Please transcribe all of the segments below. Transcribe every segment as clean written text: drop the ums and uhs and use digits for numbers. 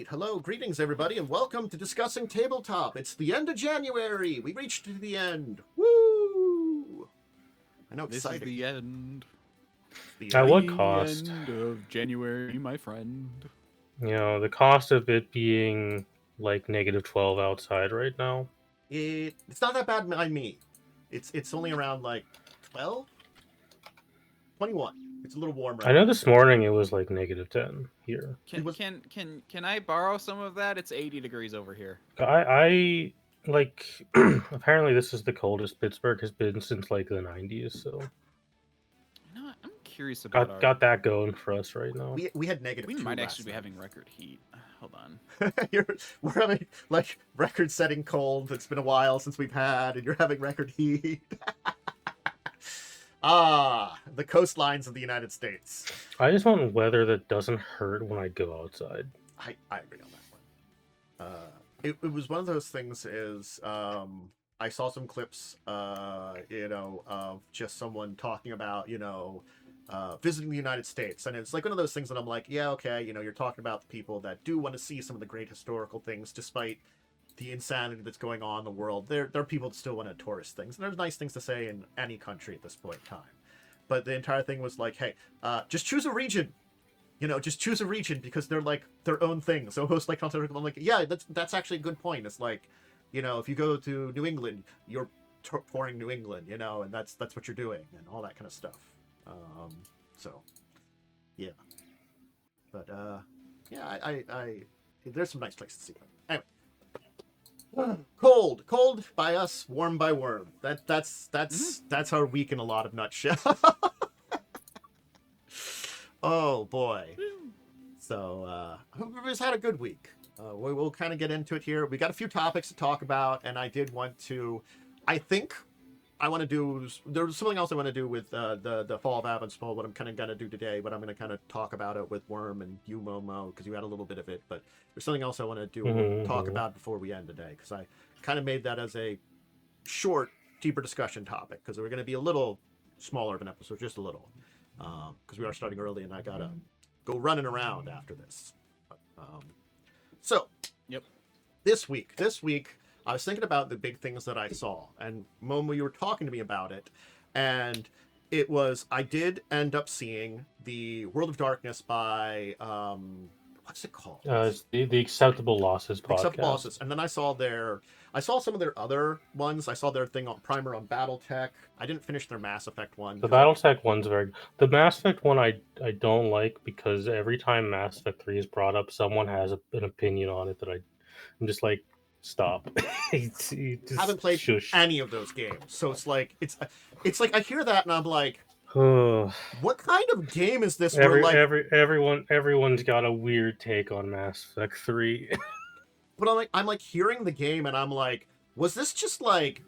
Hello, greetings everybody, and welcome to Discussing Tabletop. It's the end of January. We reached the end. Woo! I know, This exciting. is the end. At what cost? The end of January, my friend. You know, the cost of it being like -12 outside right now. It's not that bad by me. It's only around like 12? 21. It's a little warm right I know now. this morning it was like -10 here. Can I borrow some of that? It's 80 degrees over here. I like apparently this is the coldest Pittsburgh has been since like the 90s, so You know what? I'm curious about our... got that going for us right now. We had -2 We might last actually be night. having record heat. Hold on. We're having like record-setting cold. It's been a while since we've had, and you're having record heat. The coastlines of the United States. I just want weather that doesn't hurt when I go outside. I agree on that one. It was one of those things is I saw some clips, of just someone talking about, visiting the United States. And it's like one of those things that I'm like, yeah, okay, you're talking about the people that do want to see some of the great historical things despite the insanity that's going on in the world. There are people that still want to tourist things. And there's nice things to say in any country at this point in time. But the entire thing was like, hey, just choose a region. Just choose a region because they're like their own thing. So host like I'm like, yeah, that's actually a good point. It's like, if you go to New England, you're touring New England, and that's what you're doing and all that kind of stuff. So, yeah. But yeah, I there's some nice places to see. Anyway. Cold by us, warm by worm. That's our week in a lot of nutshell. Oh boy. So I hope everybody's had a good week. We'll kind of get into it here. We got a few topics to talk about, and I did want to. There's something else I want to do with the fall of Avanswell. What I'm kind of gonna do today, but I'm gonna kind of talk about it with Worm and you, Momo, because you had a little bit of it. But there's something else I want to do talk about before we end today, because I kind of made that as a short, deeper discussion topic, because we're going to be a little smaller of an episode, just a little, because we are starting early, and I gotta go running around after this. So, Yep. This week. I was thinking about the big things that I saw, and Momo, you were talking to me about it, and I did end up seeing the World of Darkness by, what's it called? The Acceptable Losses podcast. Acceptable Losses, and then I saw some of their other ones. I saw their thing on Primer on BattleTech. I didn't finish their Mass Effect one. The BattleTech one's very good. The Mass Effect one I don't like because every time Mass Effect 3 is brought up, someone has an opinion on it that I'm just like, stop. I haven't played any of those games, so it's like I hear that and I'm like, what kind of game is this? Everyone's got a weird take on Mass Effect 3. But I'm like hearing the game and I'm like, was this just like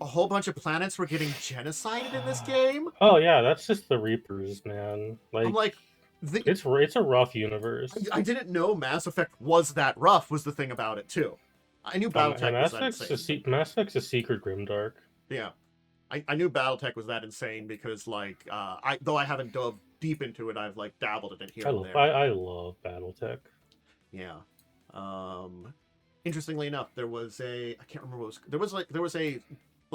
a whole bunch of planets were getting genocided in this game? Oh yeah, that's just the Reapers, man. I'm like, it's a rough universe. I didn't know Mass Effect was that rough. Was the thing about it too? I knew BattleTech was that insane. Mass Effect's a secret grimdark. Yeah, I knew BattleTech was that insane because though I haven't dove deep into it, I've like dabbled in it here and there. I love BattleTech. Yeah. Interestingly enough, there was I can't remember what it was. There was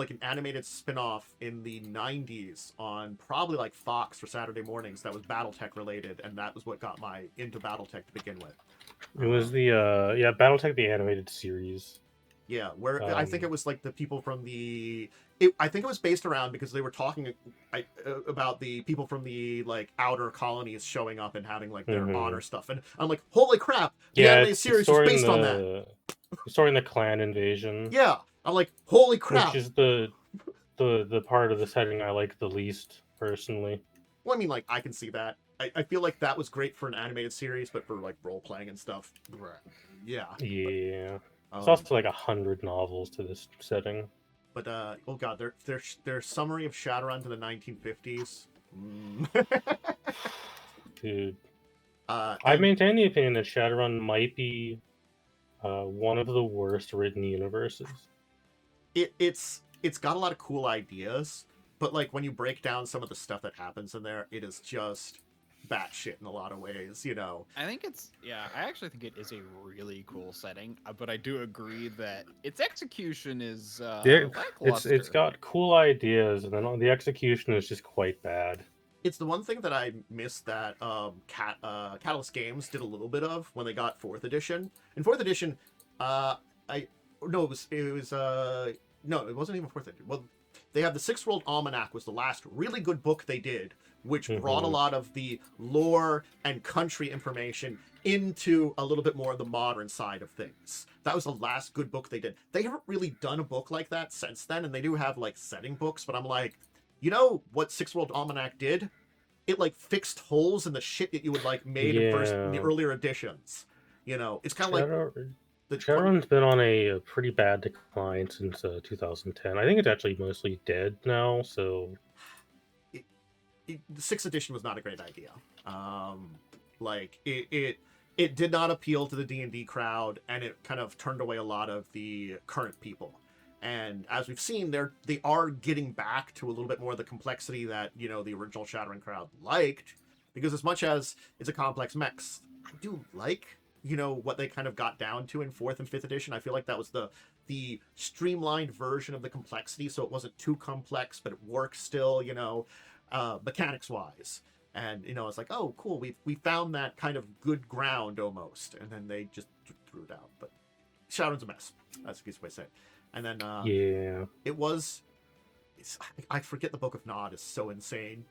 an animated spin-off in the 90s on probably like Fox for Saturday mornings that was BattleTech related, and that was what got my into BattleTech to begin with. It was the BattleTech the animated series. Yeah, where I think it was like the people from I think it was based around because they were talking about the people from the like outer colonies showing up and having like their honor stuff, and I'm like, holy crap! The animated series was based on that. Storing the clan invasion. Yeah, I'm like, holy crap! Which is the part of the setting I like the least personally. Well, I mean, like I can see that. I feel like that was great for an animated series, but for like role playing and stuff, yeah. Yeah. It's also like 100 novels to this setting. But oh god, their summary of Shadowrun to the 1950s. Dude, I maintain the opinion that Shadowrun might be one of the worst written universes. It's got a lot of cool ideas, but like when you break down some of the stuff that happens in there, it is just batshit in a lot of ways, you know. I think I actually think it is a really cool setting, but I do agree that its execution is It's lackluster. got cool ideas, and then the execution is just quite bad. It's the one thing that I missed that Catalyst Games did a little bit of when they got 4th edition. In 4th edition, I no, it was no, it wasn't even 4th edition. Well, they have the Six World Almanac was the last really good book they did, which brought a lot of the lore and country information into a little bit more of the modern side of things. That was the last good book they did. They haven't really done a book like that since then, and they do have like setting books, but I'm like, you know what Six World Almanac did? It like fixed holes in the shit that you would like made in the earlier editions. You know, it's kind of like the Shadowrun's been on a pretty bad decline since 2010. I think it's actually mostly dead now. So the 6th edition was not a great idea. Like it did not appeal to the D&D crowd, and it kind of turned away a lot of the current people. And as we've seen, they are getting back to a little bit more of the complexity that, you know, the original Shadowrun crowd liked. Because as much as it's a complex mech, I do like, you know, what they kind of got down to in 4th and 5th edition. I feel like that was the streamlined version of the complexity, so it wasn't too complex, but it works still, you know, mechanics-wise. And, you know, it's like, oh, cool, we found that kind of good ground almost. And then they just threw it out. But Shadowrun's a mess. That's the easiest way to say it. And then it was, I forget the Book of Nod is so insane,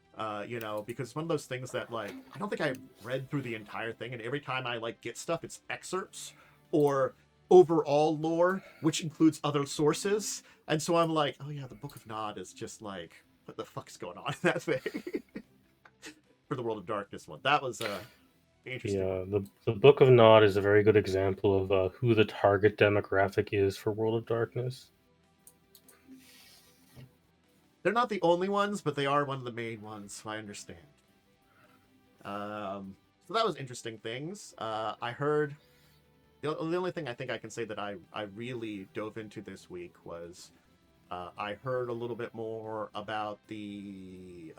you know, because it's one of those things that, like, I don't think I've read through the entire thing, and every time I like get stuff, it's excerpts or overall lore, which includes other sources. And so I'm like, oh yeah, the Book of Nod is just like, what the fuck is going on in that thing? For the World of Darkness one, that was interesting. Yeah, the Book of Nod is a very good example of who the target demographic is for World of Darkness. They're not the only ones, but they are one of the main ones, so I understand. So that was interesting things. I heard the only thing I think I can say that I really dove into this week was I heard a little bit more about the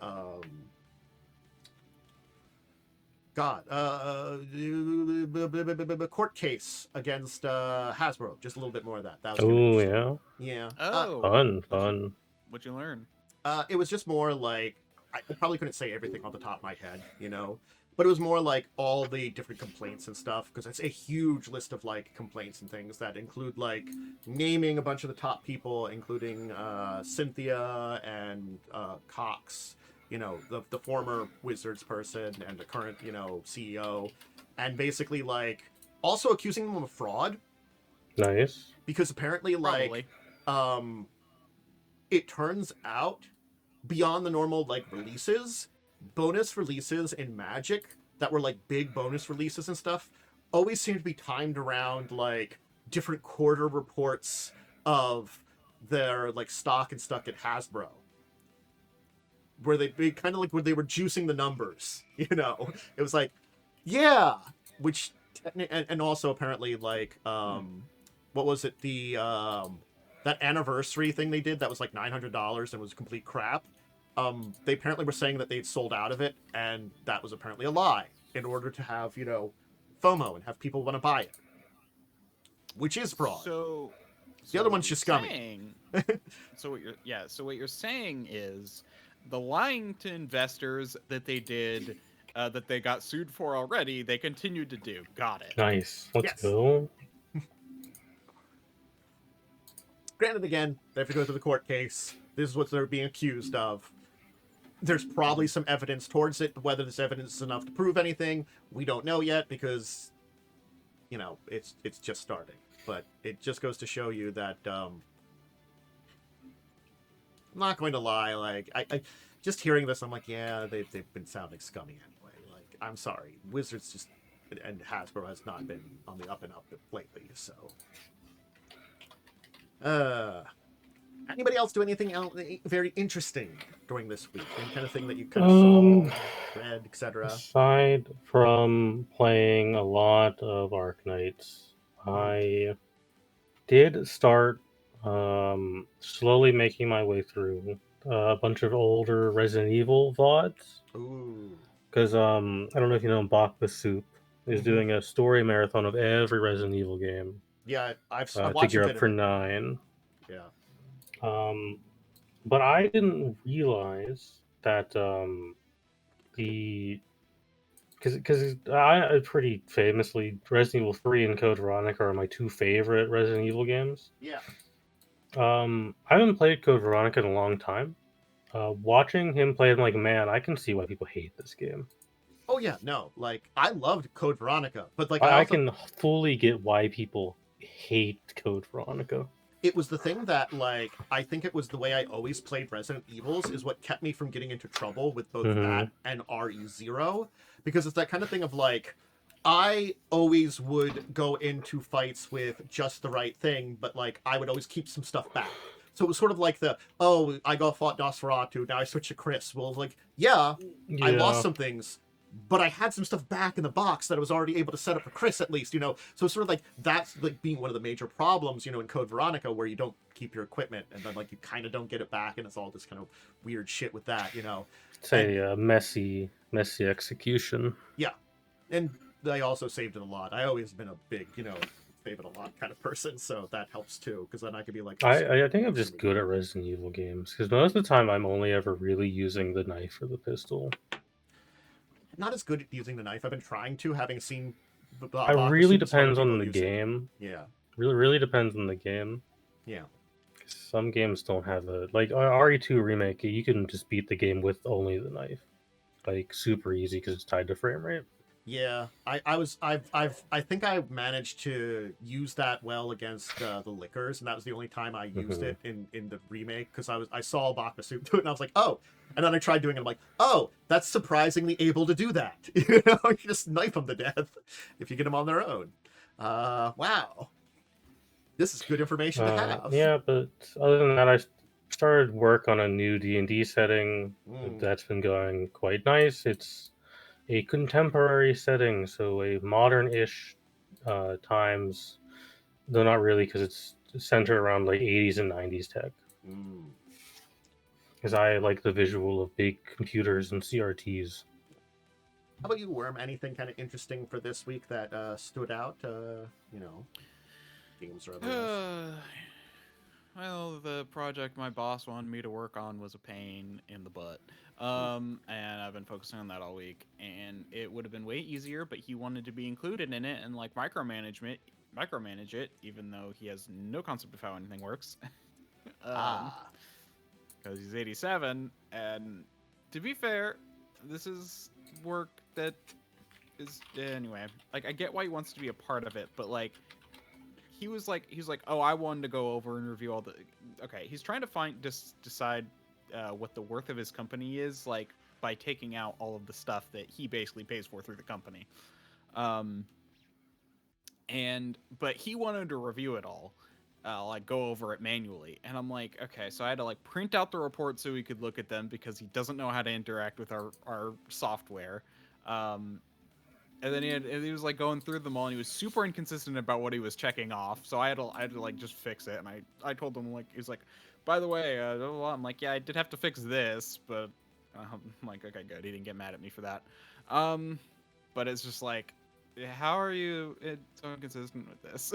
court case against Hasbro. Just a little bit more of that. That was yeah. Fun. What'd you learn? It was just more like, I probably couldn't say everything off the top of my head, you know, but it was more like all the different complaints and stuff, because it's a huge list of like complaints and things that include like naming a bunch of the top people, including Cynthia and Cox, you know, the former Wizards person and the current, you know, CEO, and basically like also accusing them of fraud. Nice. Because apparently like it turns out beyond the normal like releases, bonus releases in Magic that were like big bonus releases and stuff always seem to be timed around like different quarter reports of their like stock and stuff at Hasbro, where they kind of like where they were juicing the numbers, you know. It was like, yeah, which and also apparently like what was it, the that anniversary thing they did that was like $900 and was complete crap. They apparently were saying that they'd sold out of it, and that was apparently a lie in order to have, you know, FOMO and have people want to buy it, which is fraud. So the other one's just scummy. So what you're saying is the lying to investors that they did, that they got sued for already, they continued to do. Got it. Nice. Let's go. Granted, again, they have to go through the court case. This is what they're being accused of. There's probably some evidence towards it, but whether this evidence is enough to prove anything, we don't know yet, because, you know, it's just starting. But it just goes to show you that I'm not going to lie, like I just hearing this, I'm like, yeah, they've been sounding scummy anyway. Like, I'm sorry, Wizards just and Hasbro has not been on the up and up lately, so. Anybody else do anything else very interesting during this week? Any kind of thing that you kind of saw, read, etc.? Aside from playing a lot of Arknights, I did start slowly making my way through a bunch of older Resident Evil VODs. Ooh. because I don't know if you know, Bach the Soup is Mhm. doing a story marathon of every Resident Evil game. Yeah, I've I watched think a you're bit up of for it. 9. Yeah. But I didn't realize that the because I pretty famously, Resident Evil 3 and Code Veronica are my 2 favorite Resident Evil games. Yeah. I haven't played Code Veronica in a long time. Watching him play, I'm like, man, I can see why people hate this game. Oh yeah, no, like I loved Code Veronica, but like I I also can fully get why people hate Code Veronica. it was the thing that like I think it was the way I always played Resident Evils is what kept me from getting into trouble with both Hmm. that and RE0 because it's that kind of thing of like I always would go into fights with just the right thing, but like I would always keep some stuff back. So it was sort of like the I got fought Nosferatu, now I switch to Chris. Well, like yeah, I lost Yeah. some things, but I had some stuff back in the box that I was already able to set up for Chris at least, you know. So it's sort of like that's like being one of the major problems, you know, in Code Veronica, where you don't keep your equipment and then like you kind of don't get it back, and it's all this kind of weird shit with that, you know. It's And a messy execution. yeah, and I also saved it a lot. I always been a big, you know, save it a lot kind of person, so that helps too, because then I could be like, I think I'm just good at Resident Evil games because most of the time I'm only ever really using the knife or the pistol. not as good at using the knife. I've been trying to, having seen It really Bakasum and some other depends people on the use it. game. Yeah, Really depends on the game. yeah. Some games don't have a like RE2 remake. You can just beat the game with only the knife, like super easy because it's tied to frame rate. Yeah, I think I managed to use that well against the liquors, and that was the only time I used Mhm. it in the remake because I saw Bakasum do it, and I was like, oh, and then I tried doing it. I'm like, oh, that's surprisingly able to do that. You know, you just knife them to death if you get them on their own. Wow, this is good information to have. Yeah, but other than that, I started work on a new D&D setting Mm, that's been going quite nice. It's a contemporary setting, so a modern-ish times, though not really because it's centered around like 80s and 90s tech. mm. Because I like the visual of big computers and CRTs. How about you, Worm? Anything kind of interesting for this week that stood out? You know, games or otherwise. Well, the project my boss wanted me to work on was a pain in the butt. And I've been focusing on that all week, and it would have been way easier, but he wanted to be included in it and like micromanage it, even though he has no concept of how anything works. Ah. Because he's 87, and to be fair, this is work that is anyway. Like, I get why he wants to be a part of it, but like, he was like, oh, I wanted to go over and review all the. Okay, he's trying to decide what the worth of his company is, like by taking out all of the stuff that he basically pays for through the company. But he wanted to review it all. Like go over it manually, and I'm like, okay, so I had to like print out the report so he could look at them because he doesn't know how to interact with our software. And then he was like going through them all, and he was super inconsistent about what he was checking off. So I had to like just fix it, and I told him, like, he was like, by the way, blah, blah, blah. I'm like, yeah, I did have to fix this, but I'm like, okay, good. He didn't get mad at me for that. But it's just like, how are you so inconsistent with this?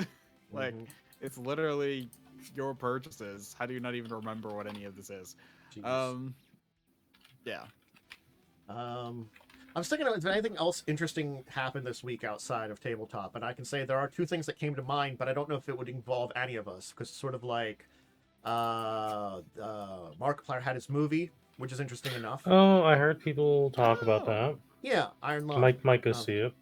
Like, it's literally your purchases. How do you not even remember what any of this is? Jeez. Yeah. I was thinking, if anything else interesting happened this week outside of tabletop, and I can say there are two things that came to mind, but I don't know if it would involve any of us because it's sort of like Markiplier had his movie, which is interesting enough. Oh, I heard people talk about that. Yeah, Iron Lung. Might go see it.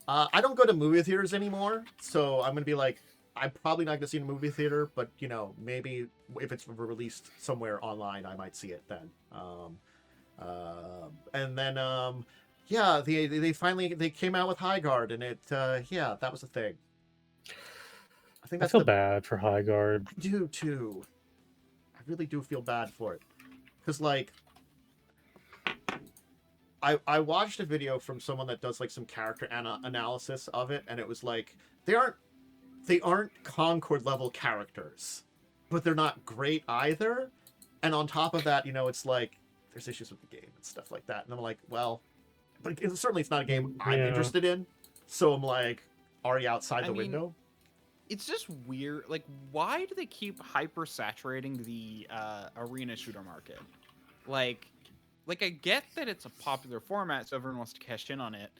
I don't go to movie theaters anymore, so I'm gonna be like, I'm probably not gonna see it in a movie theater, but you know, maybe if it's released somewhere online, I might see it then. And then yeah, they finally came out with High Guard, and it yeah, that was a thing. I think I that's feel bad for High Guard. I do too. I really do feel bad for it, because like I watched a video from someone that does like some character analysis of it, and it was like they aren't Concord level characters, but they're not great either. And on top of that, you know, it's like there's issues with the game and stuff like that. And I'm like, well, but certainly it's not a game I'm Yeah. interested in. So I'm like already outside I the mean, window. It's just weird. Like, why do they keep hyper saturating the arena shooter market? Like, I get that it's a popular format, so everyone wants to cash in on it.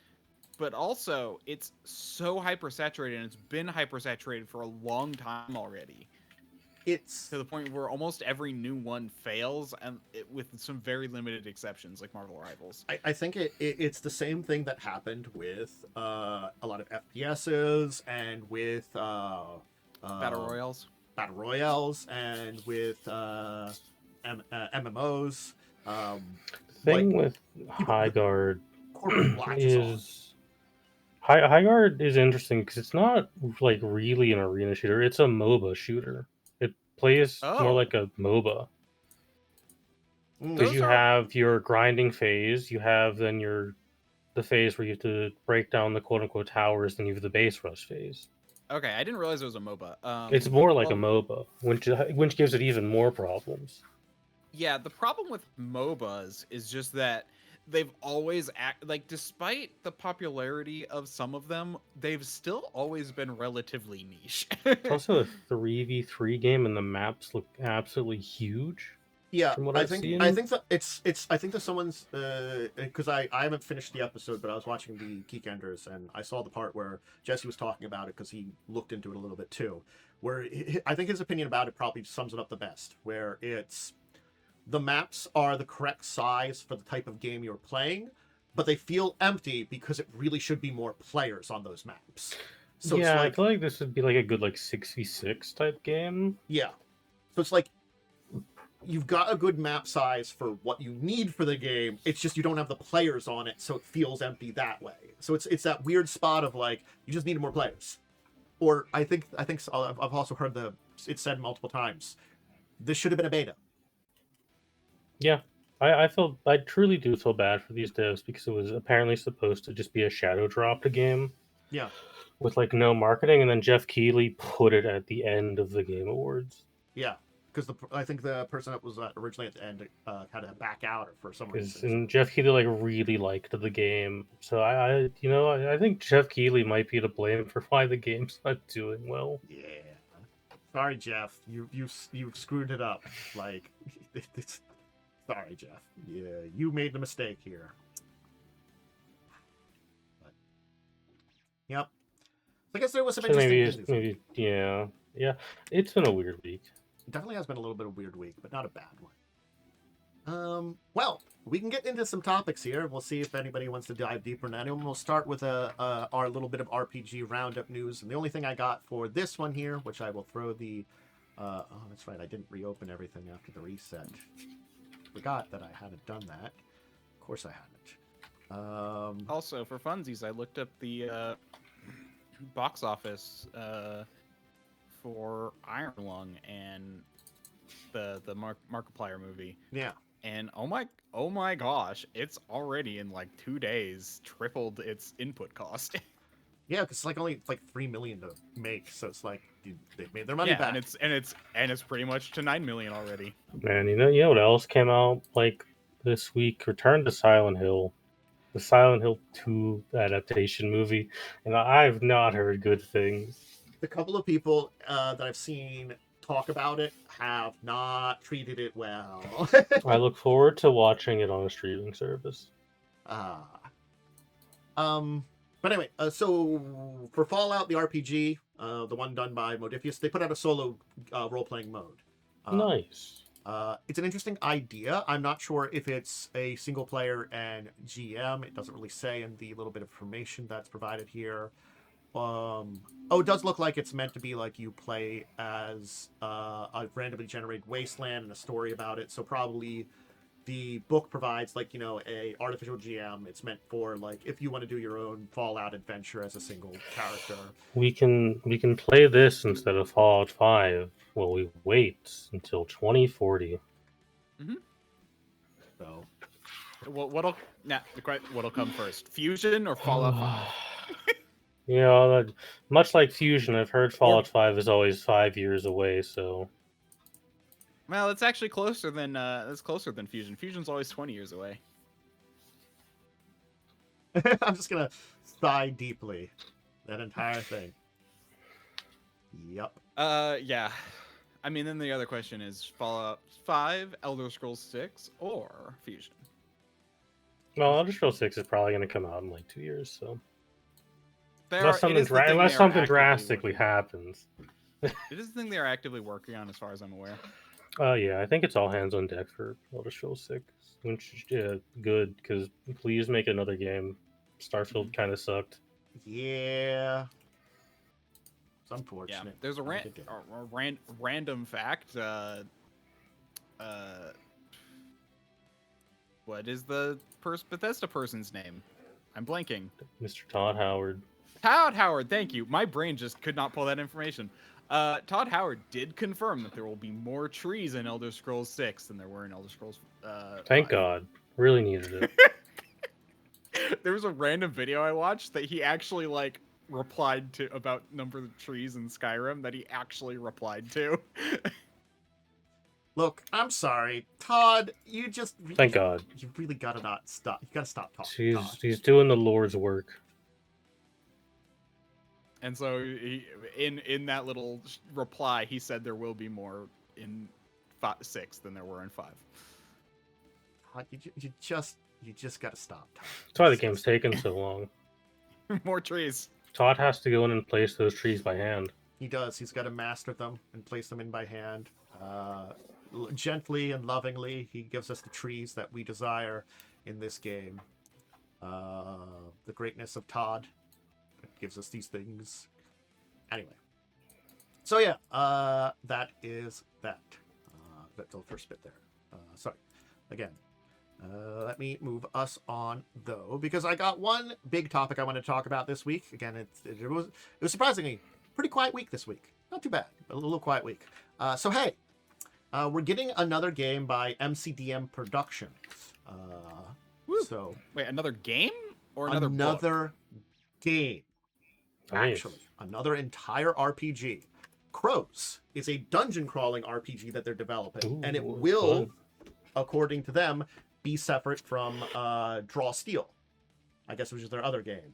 But also, it's so hyper saturated, and it's been hyper saturated for a long time already. It's To the point where almost every new one fails, and with some very limited exceptions, like Marvel Rivals. I think it's the same thing that happened with a lot of FPSs and with Battle Royales. battle royales and with MMOs. Thing Like with people, High Guard corporate latches on. is High Guard is interesting because it's not like really an arena shooter. It's a MOBA shooter. It plays more Oh, like a MOBA Mm. because those you are have your grinding phase, you have then the phase where you have to break down the quote unquote towers, then you have the base rush phase. okay. I didn't realize it was a MOBA. It's more like a Well, MOBA, which gives it even more problems. yeah, the problem with MOBAs is just that they've always like, despite the popularity of some of them, they've still always been relatively niche. It's also a 3v3 game, and the maps look absolutely huge. Yeah, From what I I've think seen. I think that it's I think that someone's because I haven't finished the episode, but I was watching the Geek Enders and I saw the part where Jesse was talking about it because he looked into it a little bit too. Where I think his opinion about it probably sums it up the best. Where it's the maps are the correct size for the type of game you're playing, but they feel empty because it really should be more players on those maps. So it's Yeah, I like, feel like this would be like a good 6v6 type game. yeah. So it's like you've got a good map size for what you need for the game. It's just you don't have the players on it, so it feels empty that way. So it's that weird spot of like you just needed more players. Or I think I've also heard it said multiple times. This should have been a beta. Yeah, I truly do feel bad for these devs because it was apparently supposed to just be a shadow dropped game Yeah, with no marketing, and then Jeff Keighley put it at the end of the Game Awards. yeah. Because I think the person that was originally at the end had to back out or for some reason. And Jeff Keighley really liked the game, so I think Jeff Keighley might be to blame for why the game's not doing well. Yeah. Sorry, Jeff. You screwed it up. Like, sorry, Jeff. Yeah, you made the mistake here. But, yep. I guess there was some So interesting maybe yeah. It's been a weird week. It definitely has been a little bit of a weird week, but not a bad one. Well, we can get into some topics here. We'll see if anybody wants to dive deeper in any of them. We'll start with our little bit of RPG roundup news. And the only thing I got for this one here, which I will throw the... oh, that's right. I didn't reopen everything after the reset. Forgot that I hadn't done that. Of course I hadn't. Also, for funsies, I looked up the box office for Iron Lung and the Markiplier movie. Yeah. And oh my gosh, it's already in 2 days tripled its input cost. Yeah, because it's only $3 million to make, so it's like they've made their money back. and it's pretty much to 9 million already. Man, you know what else came out this week? Return to Silent Hill. The Silent Hill 2 adaptation movie, and I've not heard good things. The couple of people that I've seen talk about it have not treated it well. I look forward to watching it on a streaming service. But anyway, so for Fallout, the RPG, the one done by Modifius, they put out a solo role-playing mode. Nice. It's an interesting idea. I'm not sure if it's a single player and GM. It doesn't really say in the little bit of information that's provided here. It does look like it's meant to be you play as a randomly generated wasteland and a story about it. So probably the book provides a artificial GM. It's meant for if you want to do your own Fallout adventure as a single character. We can play this instead of Fallout 5 while we wait until 2040. Mm-hmm. So what'll come first? Fusion or Fallout 5? Much like Fusion, I've heard Fallout 5 is always 5 years away, so... Well, it's actually closer than Fusion. Fusion's always 20 years away. I'm just gonna sigh deeply. That entire thing. Yep. Yeah. I mean, then the other question is Fallout 5, Elder Scrolls 6, or Fusion. Well, Elder Scrolls 6 is probably going to come out in like 2 years, so It is the thing unless they are something actively drastically working on. happens. It is the thing they are actively working on, as far as I'm aware. Yeah, I think it's all hands on deck for Elder Scrolls 6, which is good because please make another game. Starfield kind of sucked. Yeah. It's Yeah, unfortunate. there's a random fact. What is the Bethesda person's name? I'm blanking. Mr. Todd Howard. Todd Howard, thank you. My brain just could not pull that information. Todd Howard did confirm that there will be more trees in Elder Scrolls 6 than there were in Elder Scrolls Thank 5. God. Really needed it. There was a random video I watched that he actually like replied to about number of trees in Skyrim that he actually replied to. Look, I'm sorry, Todd. You just Thank God. You really gotta not stop. You gotta stop talking. Todd. He's doing the Lord's work. And so in that little reply, he said there will be more in 6 than there were in 5. Todd, you just gotta stop. Todd. That's why the game's taken so long. More trees. Todd has to go in and place those trees by hand. He does. He's got to master them and place them in by hand. Gently and lovingly, he gives us the trees that we desire in this game. The greatness of Todd gives us these things. Anyway. So yeah, that is that. That's the first bit there. Sorry. Again. Let me move us on though, because I got one big topic I want to talk about this week. Again, it was surprisingly pretty quiet week this week. Not too bad, but a little quiet week. So hey, we're getting another game by MCDM Productions. So wait, another game or another book? Game? Nice. Actually, another entire RPG. Crows is a dungeon crawling RPG that they're developing, and it will, according to them, be separate from Draw Steel, I guess, which is their other game.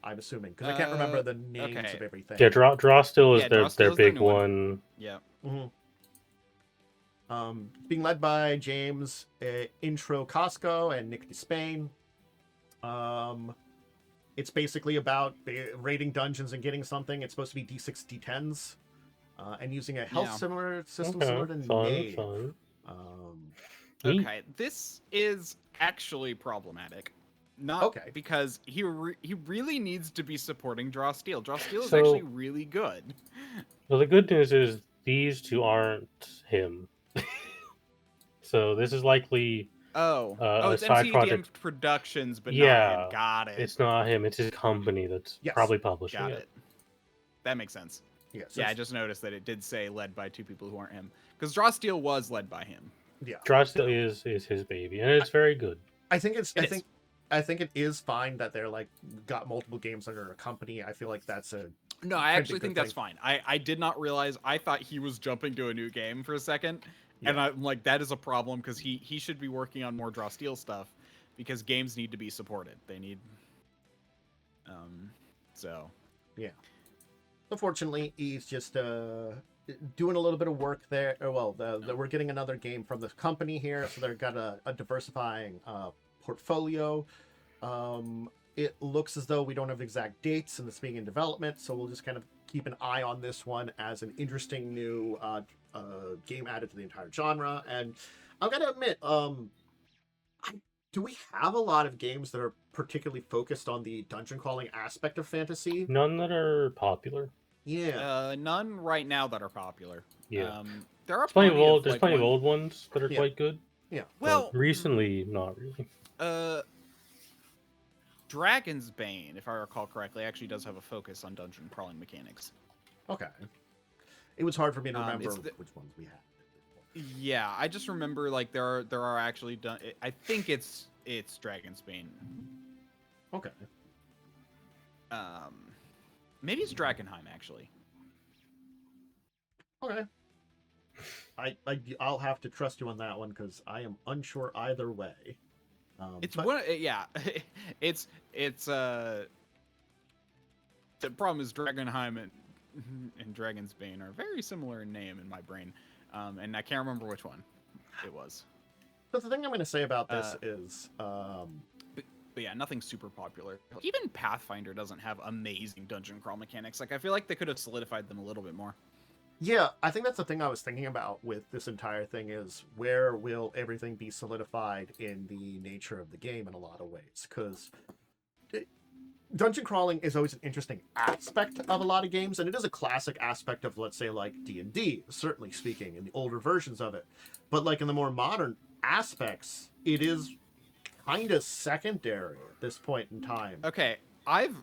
I'm assuming, because I can't remember the names of everything. Yeah, Draw Steel is their big one. Yeah. Mm-hmm. Being led by James Intro Costco and Nick Despain. It's basically about raiding dungeons and getting something. It's supposed to be D6, D10s, and using a health similar system similar to Nave. Fun. Okay, this is actually problematic. Not because he really needs to be supporting Draw Steel. Draw Steel is actually really good. Well, the good news is these two aren't him. So this is likely it's side MCDM project. Productions, but Yeah, not him. Got it. It's not him. It's his company that's probably publishing Got it. That makes sense. Yes, I just noticed that it did say led by two people who aren't him. Because Draw Steel was led by him. Yeah, Draw Steel is his baby, and it's very good. I think it is fine that they're like got multiple games under a company. I feel like that's a no. I actually think that's fine. I did not realize. I thought he was jumping to a new game for a second, and I'm like, that is a problem because he should be working on more Draw Steel stuff because games need to be supported. They need. So. Yeah. Unfortunately, he's just doing a little bit of work there. We're getting another game from the company here, so they've got a diversifying portfolio. It looks as though we don't have exact dates and this being in development, so we'll just kind of keep an eye on this one as an interesting new game added to the entire genre. And I'm gonna admit, do we have a lot of games that are particularly focused on the dungeon crawling aspect of fantasy? None that are popular. Yeah. None right now that are popular. Yeah. There are plenty of old. There's plenty of old ones that are quite good. Yeah. Well, but recently, not really. Dragon's Bane, if I recall correctly, actually does have a focus on dungeon crawling mechanics. Okay. It was hard for me to remember which ones we had. Yeah, I just remember like there are actually done. I think it's Dragon's Bane. Okay. Maybe it's Dragonheim actually. Okay. I'll have to trust you on that one because I am unsure either way. It's but one, yeah. It's the problem is Dragonheim and Dragon's Bane are very similar in name in my brain, and I can't remember which one it was. but the thing I'm going to say about this Uh, is, but yeah, nothing super popular. Even Pathfinder doesn't have amazing dungeon crawl mechanics. Like I feel like they could have solidified them a little bit more. yeah, I think that's the thing I was thinking about with this entire thing is where will everything be solidified in the nature of the game in a lot of ways? Because dungeon crawling is always an interesting aspect of a lot of games, and it is a classic aspect of, let's say, like D&D, certainly speaking, in the older versions of it. But like in the more modern aspects, it is kind of secondary at this point in time. Okay, I've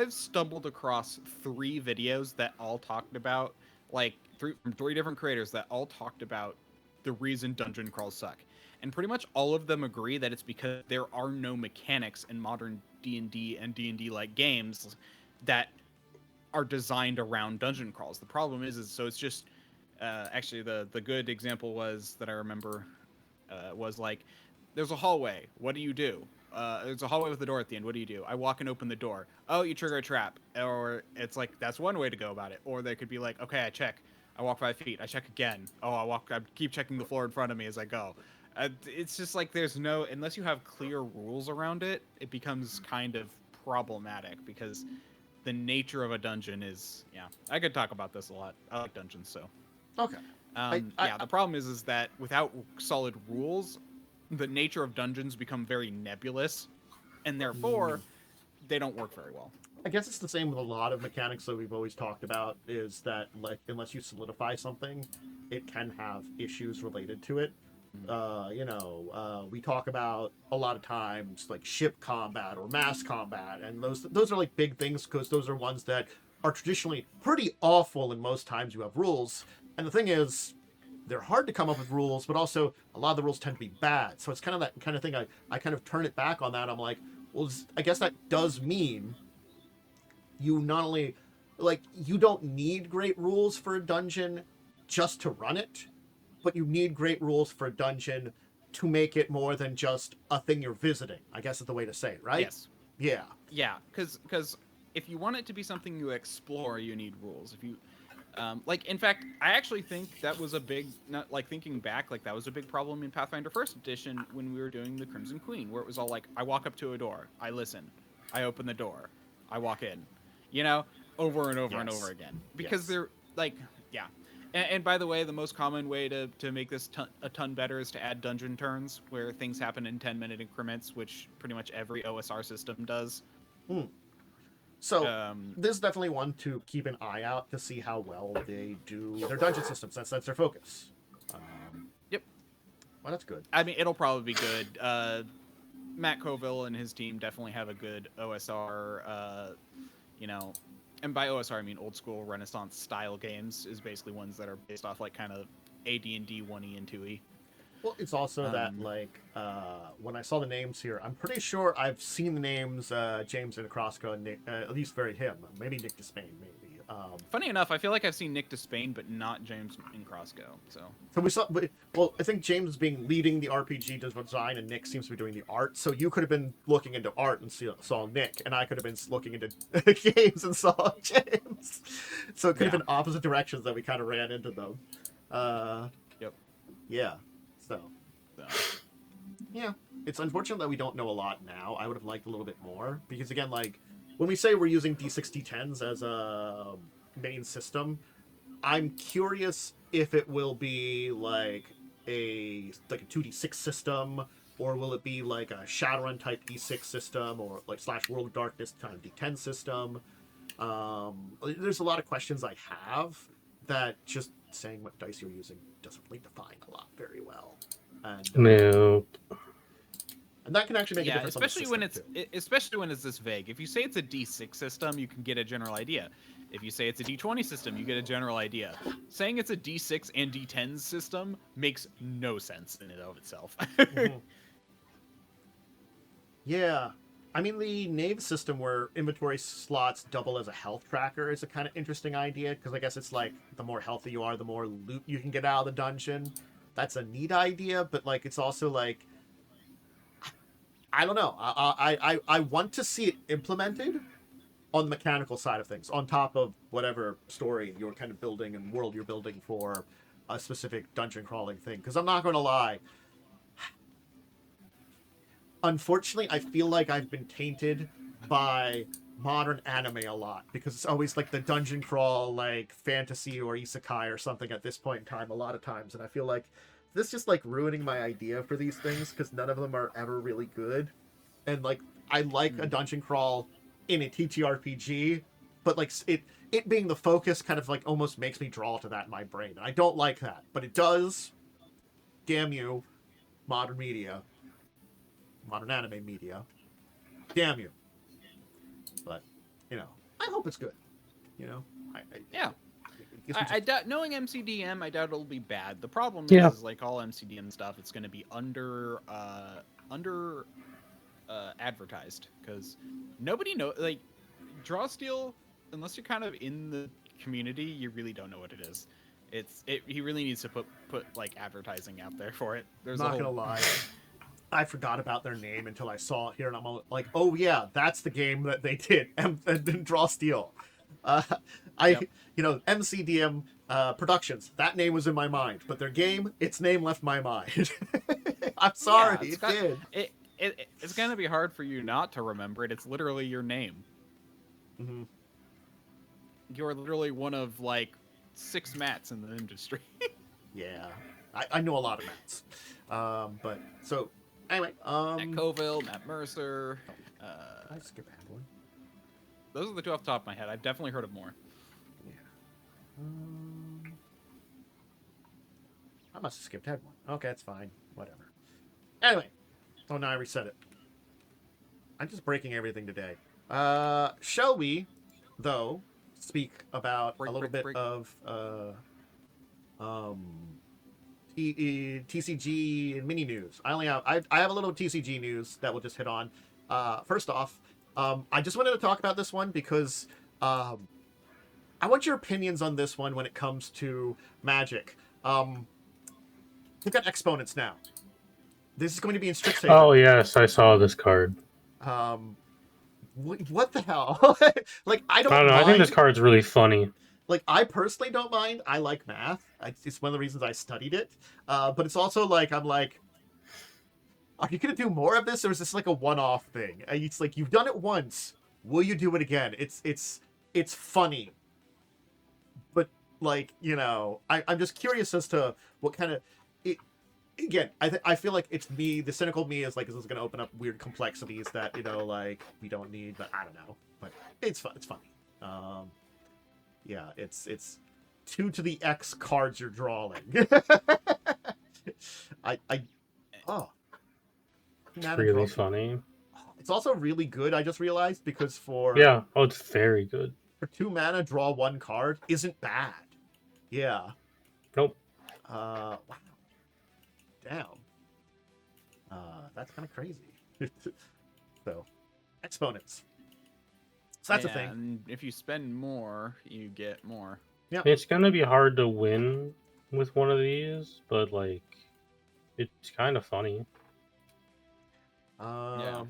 stumbled across 3 videos that all talked about like from 3 different creators that all talked about the reason dungeon crawls suck. And pretty much all of them agree that it's because there are no mechanics in modern D&D and D&D like games that are designed around dungeon crawls. The problem is so it's just actually the good example was that I remember was like there's a hallway. What do you do? There's a hallway with a door at the end. What do you do? I walk and open the door. Oh, you trigger a trap. Or it's like that's one way to go about it. Or they could be like, okay, I check. I walk 5 feet. I check again. Oh, I keep checking the floor in front of me as I go. It's just like there's no unless you have clear rules around it, it becomes kind of problematic because the nature of a dungeon is I could talk about this a lot. I like dungeons, so Okay. the problem is that without solid rules, the nature of dungeons become very nebulous, and therefore they don't work very well. I guess it's the same with a lot of mechanics that we've always talked about, is that like unless you solidify something, it can have issues related to it. We talk about a lot of times like ship combat or mass combat, and those are like big things because those are ones that are traditionally pretty awful, and most times you have rules. And the thing is, they're hard to come up with rules, but also a lot of the rules tend to be bad. So it's kind of that kind of thing. I kind of turn it back on that. I'm like, well, I guess that does mean you not only like you don't need great rules for a dungeon just to run it, but you need great rules for a dungeon to make it more than just a thing you're visiting. I guess is the way to say it, right? Yes. Yeah. Yeah, because if you want it to be something you explore, you need rules. If you in fact, I actually think that was a big, not like thinking back, like that was a big problem in Pathfinder First Edition when we were doing the Crimson Queen, where it was all like, I walk up to a door, I listen, I open the door, I walk in, over and over and over again, because they're like, And by the way, the most common way to make this a ton better is to add dungeon turns, where things happen in 10-minute increments, which pretty much every OSR system does. So this is definitely one to keep an eye out to see how well they do their dungeon systems. That's their focus. Yep. Well, that's good. I mean, it'll probably be good. Matt Colville and his team definitely have a good OSR, and by OSR I mean old school Renaissance style games, is basically ones that are based off like kind of AD&D 1E and 2E. Well, it's also that, like, when I saw the names here, I'm pretty sure I've seen the names James Crosco and Nick, at least very him. Maybe Nick Despain, maybe. Funny enough, I feel like I've seen Nick Despain, but not James Crosco. So we saw, well, I think James is leading the RPG design, and Nick seems to be doing the art. So you could have been looking into art and saw Nick, and I could have been looking into games and saw James. So it could have been opposite directions that we kind of ran into them. Yep. Yeah. So, yeah, it's unfortunate that we don't know a lot now. I would have liked a little bit more, because again, like, when we say we're using D6 D10s as a main system, I'm curious if it will be like a 2D6 system, or will it be like a Shadowrun type D6 system, or like / World of Darkness kind of D10 system. There's a lot of questions I have that just saying what dice you're using doesn't really define a lot very well. And, and that can actually make a difference. Especially when it's this vague. If you say it's a D6 system, you can get a general idea. If you say it's a D20 system, you get a general idea. Saying it's a D6 and D10 system makes no sense in and of itself. Yeah. I mean, the Knave system where inventory slots double as a health tracker is a kind of interesting idea, because I guess it's like the more healthy you are, the more loot you can get out of the dungeon. That's a neat idea, but like it's also like I don't know. I want to see it implemented on the mechanical side of things, on top of whatever story you're kind of building and world you're building for a specific dungeon crawling thing. Because I'm not going to lie, unfortunately, I feel like I've been tainted by modern anime a lot because it's always like the dungeon crawl, like fantasy or isekai or something at this point in time. A lot of times, and I feel like this just like ruining my idea for these things because none of them are ever really good. And like I like a dungeon crawl in a TTRPG, but like it being the focus kind of like almost makes me draw to that in my brain. And I don't like that, but it does. Damn you, modern media, modern anime media. Damn you. But you know, I hope it's good. You know, Yeah. I doubt, knowing MCDM, I doubt it'll be bad. The problem Yeah. is like all MCDM stuff, it's going to be under advertised because nobody knows. Like Draw Steel, unless you're kind of in the community, you really don't know what it is. He really needs to put like advertising out there for it. There's not gonna lie, I forgot about their name until I saw it here, and I'm like, oh yeah, that's the game that they did, and then Draw Steel. You know, MCDM Productions. That name was in my mind, but their game, its name left my mind. I'm sorry, it did. It's gonna be hard for you not to remember it. It's literally your name. Mm-hmm. You're literally one of like 6 Matts in the industry. Yeah, I know a lot of Matts. But so anyway, Matt Colville, Matt Mercer. I skip ahead one. Those are the 2 off the top of my head. I've definitely heard of more. Yeah. I must have skipped ahead one. Okay, that's fine. Whatever. Anyway. Oh, now I reset it. I'm just breaking everything today. Shall we, though, speak about a little bit of TCG and mini news? I have a little TCG news that we'll just hit on. First off, I just wanted to talk about this one because I want your opinions on this one when it comes to Magic. We've got exponents now. This is going to be in Strixhaven. Oh yes, I saw this card. What the hell? Like I don't know. mind. I think this card's really funny. Like I personally don't mind. I like math. It's one of the reasons I studied it. But it's also like I'm like, are you gonna do more of this, or is this like a one-off thing? It's like you've done it once. Will you do it again? It's funny. But like you know, I'm just curious as to what kind of it. Again, I feel like it's me. The cynical me is like, is this going to open up weird complexities that you know, like we don't need? But I don't know. But it's fun. It's funny. Yeah, it's 2 to the X cards you're drawing. Oh, It's really funny. It's also really good. I just realized because it's very good. For 2 mana, draw 1 card isn't bad. Yeah. Nope. Wow. Damn. That's kind of crazy. So, exponents. So that's a thing. And if you spend more, you get more. Yeah. It's gonna be hard to win with one of these, but like, it's kind of funny. Yeah.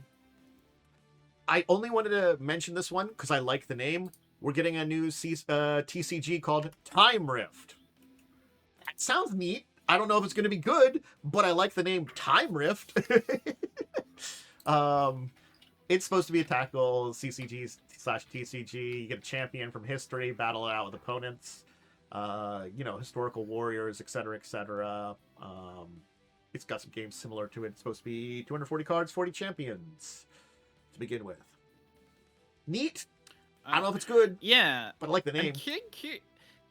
I only wanted to mention this one because I like the name. We're getting a new TCG called Time Rift. That sounds neat. I don't know if it's going to be good, but I like the name Time Rift. It's supposed to be a tactical CCG/TCG. You get a champion from history, battle it out with opponents. You know, historical warriors, etc., etc. It's got some games similar to it. It's supposed to be 240 cards, 40 champions to begin with. Neat. I don't know if it's good. Yeah, but I like the name.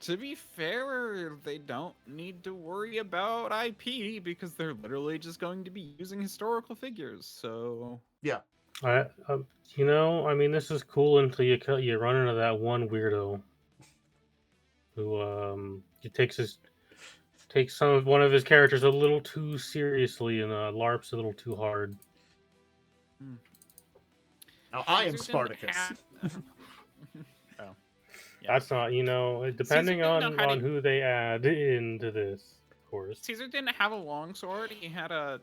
To be fair, they don't need to worry about IP because they're literally just going to be using historical figures. So yeah, you know, I mean, this is cool until you run into that one weirdo who takes one of his characters a little too seriously and LARPs a little too hard. Now I am Spartacus. That's not, you know, depending on who they add into this, course. Caesar didn't have a longsword. He had a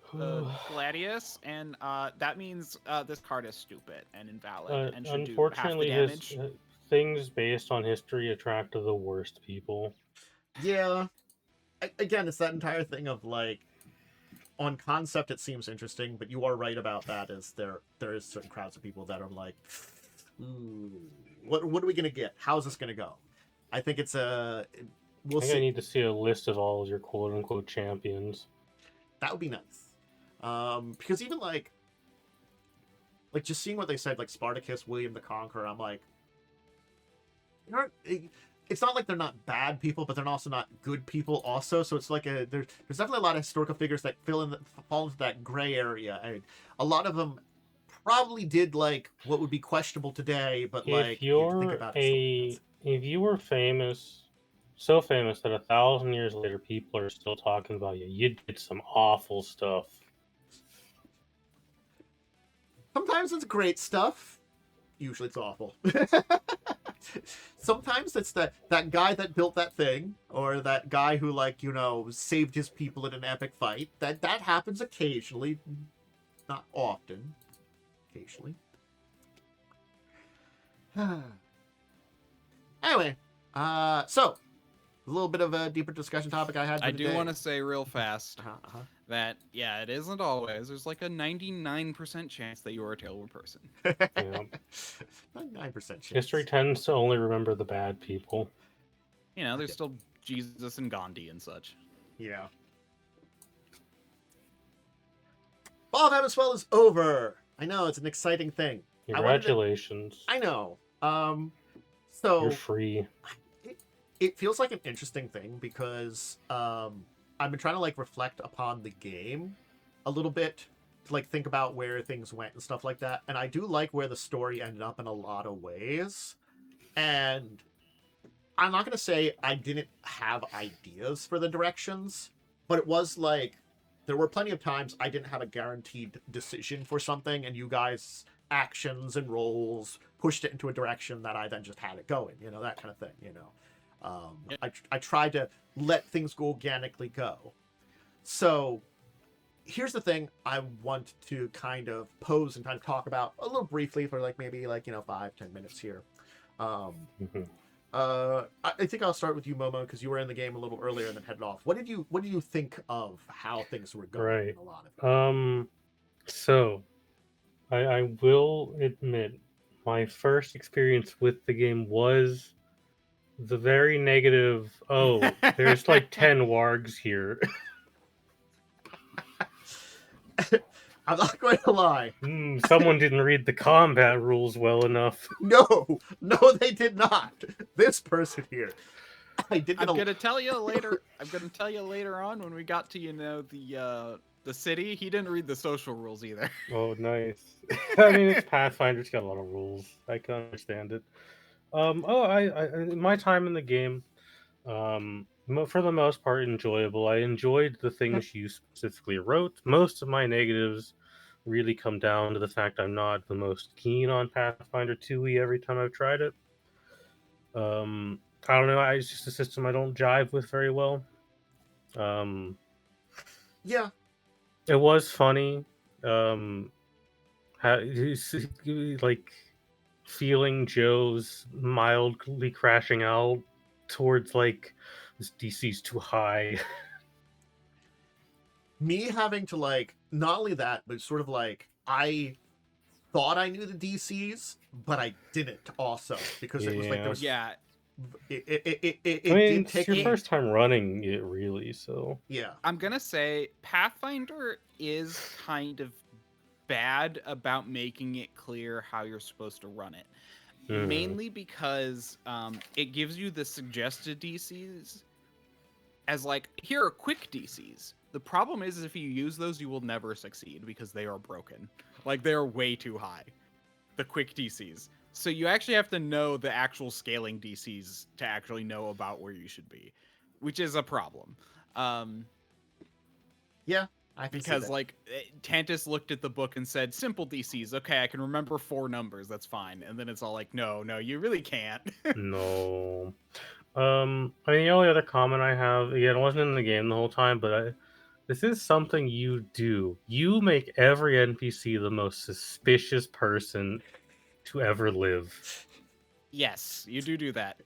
gladius, and that means this card is stupid and invalid and should do half the Unfortunately, damage. his things based on history attract the worst people. Yeah. Again, it's that entire thing of like, on concept it seems interesting, but you are right about that. Is there is certain crowds of people that are like, ooh, what are we gonna get? How's this gonna go? I think it's a. We'll I think I see. need to see a list of all of your quote unquote champions. That would be nice. Because even like just seeing what they said, like Spartacus, William the Conqueror, I'm like, it's not like they're not bad people, but they're also not good people also. So it's like there's definitely a lot of historical figures that fall into that gray area, and a lot of them probably did like what would be questionable today, but like you have to think about it. If you were famous, so famous that 1,000 years later people are still talking about you, you did some awful stuff. Sometimes it's great stuff. Usually it's awful. Sometimes it's that guy that built that thing, or that guy who saved his people in an epic fight. That happens occasionally, not often. Occasionally. Anyway, so a little bit of a deeper discussion topic I had. I do want to say real fast Uh-huh. that it isn't always. There's like a 99% chance that you're a tailwind person. Yeah. 99% chance. History tends to only remember the bad people. There's still Jesus and Gandhi and such. Yeah. Fall of Avanswell is over. I know, it's an exciting thing. Congratulations. I know. So You're free. it feels like an interesting thing because I've been trying to reflect upon the game a little bit to think about where things went and stuff like that. And I do like where the story ended up in a lot of ways. And I'm not going to say I didn't have ideas for the directions, but it was there were plenty of times I didn't have a guaranteed decision for something, and you guys' actions and roles pushed it into a direction that I then just had it going, that kind of thing, I tried to let things go organically go. So here's the thing I want to kind of pose and kind of talk about a little briefly for maybe 5-10 minutes here. I think I'll start with you, Momo, because you were in the game a little earlier and then headed off. What did you think of how things were going? Right. In a lot of it? So I will admit my first experience with the game was the very negative. Oh, there's 10 wargs here. I'm not going to lie. Someone didn't read the combat rules well enough. No, they did not. This person here. I'm gonna tell you later. I'm gonna tell you later on when we got to the city. He didn't read the social rules either. Oh, nice. I mean, it's Pathfinder. It's got a lot of rules. I can understand it. I my time in the game, for the most part, enjoyable. I enjoyed the things you specifically wrote. Most of my negatives really come down to the fact I'm not the most keen on Pathfinder 2e every time I've tried it. I don't know. It's just a system I don't jive with very well. Yeah. It was funny. Feeling Joe's mildly crashing out towards this DC's too high. Me having to not only that, but sort of I thought I knew the DCs, but I didn't also, because it was there was it did take it's your first time running it, really, so yeah. I'm gonna say Pathfinder is kind of bad about making it clear how you're supposed to run it. Mainly because it gives you the suggested DCs as here are quick DCs. The problem is if you use those, you will never succeed because they are broken. They are way too high. The quick DCs. So you actually have to know the actual scaling DCs to actually know about where you should be, which is a problem. Yeah, I can because see that. Tantus looked at the book and said, simple DCs, okay, I can remember 4 numbers, that's fine. And then it's all no, you really can't. No. I mean, the only other comment I have, again, it wasn't in the game the whole time, but this is something you do. You make every NPC the most suspicious person to ever live. Yes, you do that.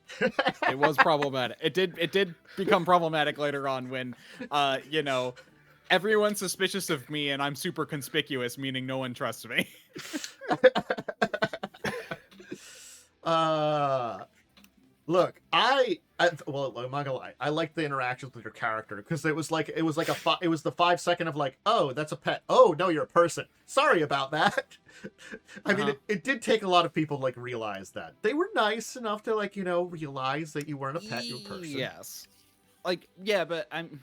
It was problematic. It did become problematic later on when, you know, everyone's suspicious of me and I'm super conspicuous, meaning no one trusts me. Look, well, I'm not gonna lie. I liked the interactions with your character because it was like it was the 5 second of like, oh, that's a pet. Oh no, you're a person. Sorry about that. I mean, it did take a lot of people to, like, realize that. They were nice enough to, like, realize that you weren't a pet, you were a person. Yes. Like, yeah, but I'm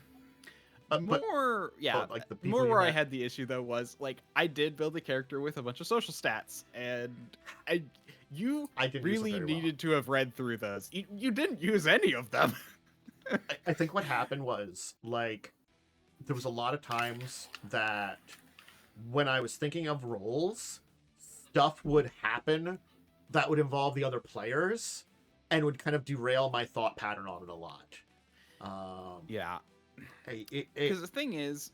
like the people more you where I met. had the issue though was like I did build a character with a bunch of social stats, and you I didn't use them really very well. needed to have read through those. You didn't use any of them. I think what happened was, like, there was a lot of times that when I was thinking of roles, stuff would happen that would involve the other players and would kind of derail my thought pattern on it a lot. Yeah, Because the thing is,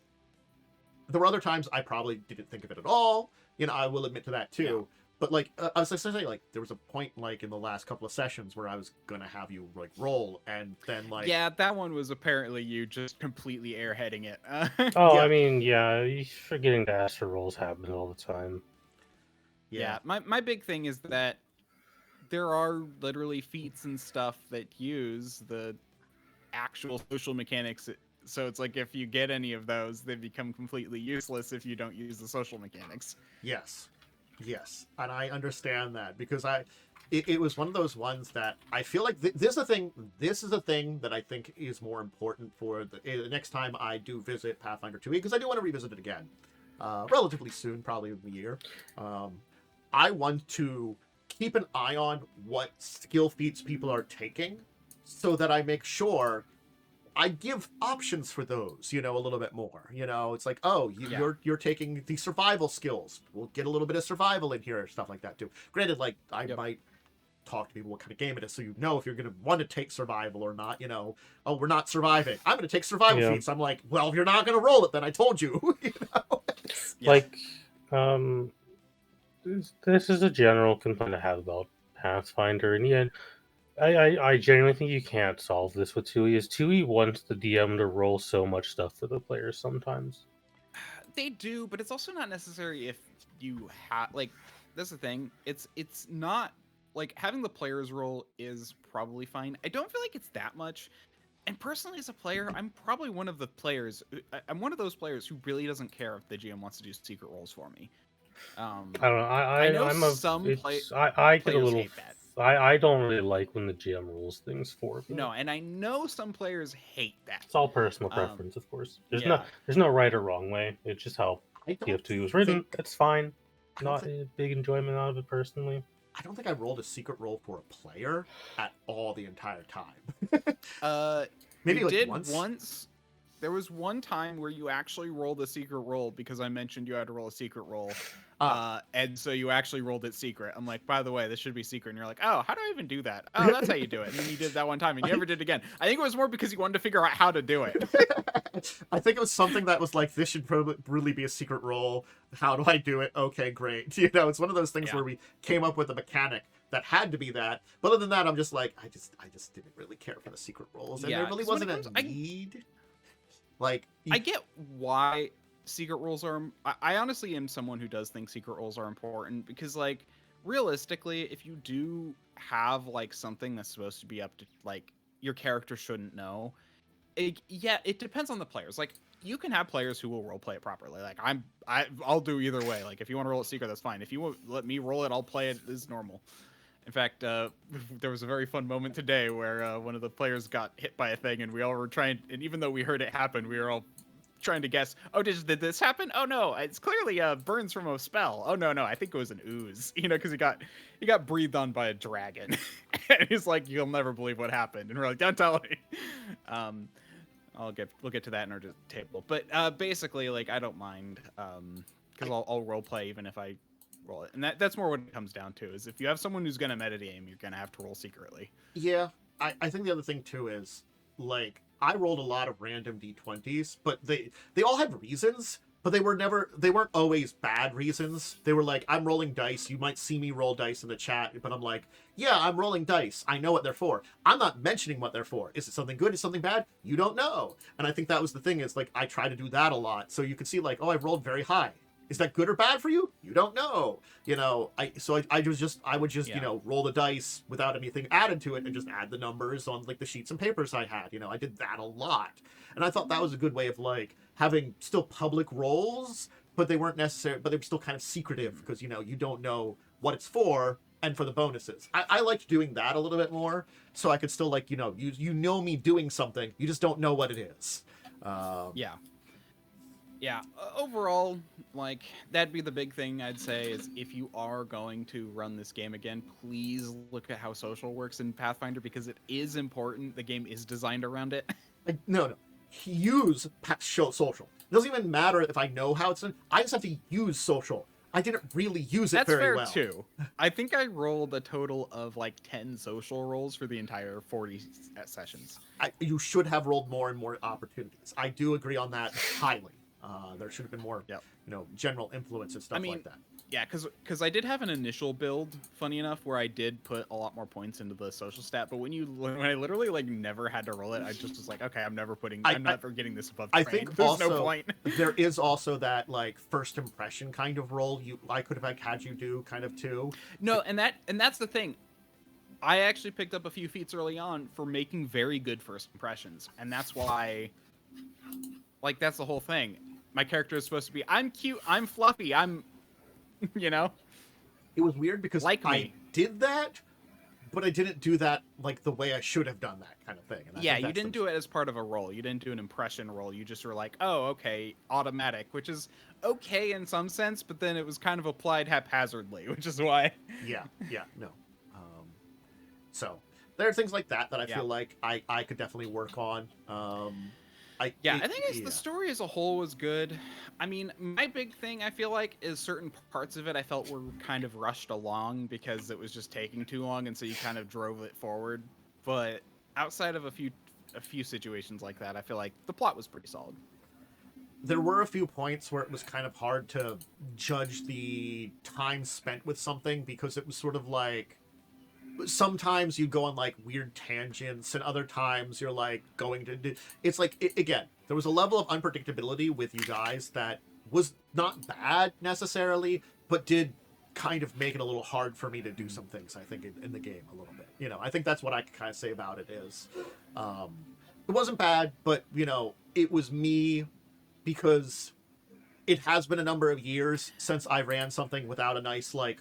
there were other times I probably didn't think of it at all. I will admit to that too. Yeah. But like, I was saying, like, there was a point, like, in the last couple of sessions where I was gonna have you, like, roll, and then, like, yeah, that one was apparently you just completely airheading it. Oh, Yeah. I mean, yeah, forgetting to ask for rolls happen all the time. Yeah, my big thing is that there are literally feats and stuff that use the actual social mechanics. So it's like if you get any of those, they become completely useless if you don't use the social mechanics. Yes, and I understand that because it was one of those ones that I feel like this is a thing. This is a thing that I think is more important for the next time I do visit Pathfinder 2E, because I do want to revisit it again, relatively soon, probably in the year. I want to keep an eye on what skill feats people are taking, so that I make sure I give options for those, a little bit more. It's like, oh, you're taking the survival skills. We'll get a little bit of survival in here, stuff like that too. Granted, like, I might talk to people what kind of game it is, so if you're going to want to take survival or not. Oh, we're not surviving. I'm going to take survival feats. I'm like, well, if you're not going to roll it, then I told you. Like, this is a general complaint I have about Pathfinder, and yet I genuinely think you can't solve this with 2E. Is 2E wants the DM to roll so much stuff for the players sometimes. They do, but it's also not necessary if you have, like, that's the thing. It's not like having the players roll is probably fine. I don't feel like it's that much. And personally, as a player, I'm probably one of the players. I'm one of those players who really doesn't care if the GM wants to do secret rolls for me. I don't know. I know I'm a some I get a players little. hate that. I don't really like when the GM rules things for me. No, and I know some players hate that. It's all personal preference, of course. There's yeah. no right or wrong way. It's just how TF2 was written. It's fine. Not a big enjoyment out of it personally. I don't think I rolled a secret roll for a player at all the entire time. Maybe like once. There was one time where you actually rolled a secret roll because I mentioned you had to roll a secret roll. And so you actually rolled it secret. I'm like, by the way, this should be secret. And you're like, oh, how do I even do that? Oh, that's how you do it. And then you did that one time and you never did it again. I think it was more because you wanted to figure out how to do it. I think it was something that was like, this should probably really be a secret roll. How do I do it? Okay, great. It's one of those things where we came up with a mechanic that had to be that. But other than that, I'm just like, I just didn't really care for the secret rolls. And there really wasn't a need. Like, I get why secret rolls are. I honestly am someone who does think secret rolls are important because, like, realistically, if you do have like something that's supposed to be up to, like, your character shouldn't know. It depends on the players. Like, you can have players who will roleplay it properly. Like, I'll do either way. Like, if you want to roll it secret, that's fine. If you won't let me roll it, I'll play it as normal. In fact, there was a very fun moment today where one of the players got hit by a thing, and we all were trying. And even though we heard it happen, we were all trying to guess. Oh, did this happen? Oh no, it's clearly burns from a spell. Oh no, I think it was an ooze. Because he got breathed on by a dragon, and he's like, "You'll never believe what happened." And we're like, "Don't tell me." We'll get to that in our table. But basically, like, I don't mind because I'll role play even if I roll it, and that's more what it comes down to. Is if you have someone who's gonna metagame, you're gonna have to roll secretly. Yeah, I think the other thing too is like I rolled a lot of random d20s, but they all had reasons, but they weren't always bad reasons. They were like, I'm rolling dice. You might see me roll dice in the chat, but I'm like, yeah, I'm rolling dice. I know what they're for. I'm not mentioning what they're for. Is it something good? Is it something bad? You don't know. And I think that was the thing, is like I try to do that a lot. So you can see like, oh, I've rolled very high. Is that good or bad for you? You don't know. I would just roll the dice without anything added to it and just add the numbers on like the sheets and papers I had. I did that a lot. And I thought that was a good way of like having still public rolls, but they weren't necessary, but they were still kind of secretive because you don't know what it's for, and for the bonuses. I liked doing that a little bit more, so I could still like me doing something, you just don't know what it is. Yeah, overall, like, that'd be the big thing I'd say, is if you are going to run this game again, please look at how social works in Pathfinder, because it is important. The game is designed around it. No. Use social. It doesn't even matter if I know how it's done. I just have to use social. I didn't really use it very well. That's fair, too. I think I rolled a total of, like, 10 social rolls for the entire 40 sessions. You should have rolled more and more opportunities. I do agree on that highly. There should have been more, general influence and stuff like that. Yeah, because I did have an initial build, funny enough, where I did put a lot more points into the social stat. But when I literally like never had to roll it, I just was like, okay, I'm never getting this above train. I think There's also, no point. There is also that like first impression kind of roll I could have had you do kind of too. No, and that's the thing. I actually picked up a few feats early on for making very good first impressions, and that's why, like, that's the whole thing. My character is supposed to be, I'm cute, I'm fluffy, I'm, It was weird because like I did that, but I didn't do that like the way I should have done that kind of thing. And yeah, you didn't do it as part of a roll. You didn't do an impression roll. You just were like, oh, okay, automatic, which is okay in some sense, but then it was kind of applied haphazardly, which is why. No. So there are things like that I feel like I could definitely work on. I think the story as a whole was good. I mean, my big thing, I feel like, is certain parts of it I felt were kind of rushed along because it was just taking too long, and so you kind of drove it forward. But outside of a few situations like that, I feel like the plot was pretty solid. There were a few points where it was kind of hard to judge the time spent with something, because it was sort of like, sometimes you go on like weird tangents, and other times you're like going to it's like again, there was a level of unpredictability with you guys that was not bad necessarily, but did kind of make it a little hard for me to do some things, I think, in the game a little bit. I think that's what I can kind of say about it is it wasn't bad, but it was me, because it has been a number of years since I ran something without a nice like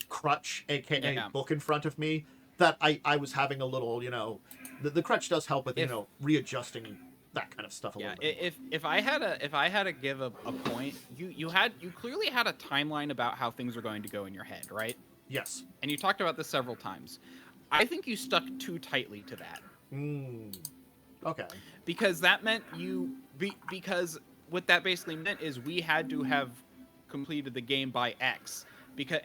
crutch, aka book, in front of me, that I was having a little, the crutch does help with readjusting that kind of stuff a little bit. If I had to give a point, you clearly had a timeline about how things were going to go in your head, right? Yes. And you talked about this several times. I think you stuck too tightly to that. Okay. Because that meant because what that basically meant is we had to have completed the game by X.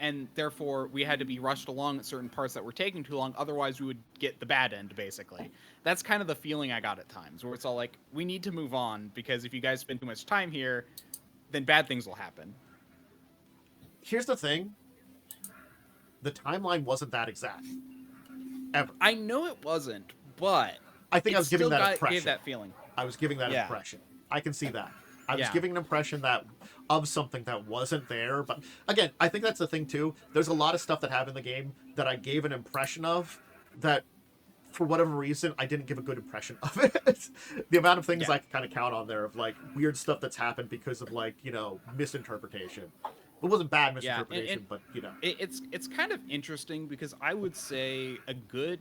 And therefore we had to be rushed along at certain parts that were taking too long. Otherwise, we would get the bad end, basically. That's kind of the feeling I got at times, where it's all like, we need to move on, because if you guys spend too much time here, then bad things will happen. Here's the thing. The timeline wasn't that exact. Ever. I know it wasn't, but I think I was giving that impression. Gave that feeling. I was giving that impression. I can see that. I was giving an impression of something that wasn't there. But again, I think that's the thing too. There's a lot of stuff that happened in the game that I gave an impression of that, for whatever reason, I didn't give a good impression of it. The amount of things I can kind of count on there of like weird stuff that's happened because of like, misinterpretation. It wasn't bad misinterpretation, but It's kind of interesting, because I would say a good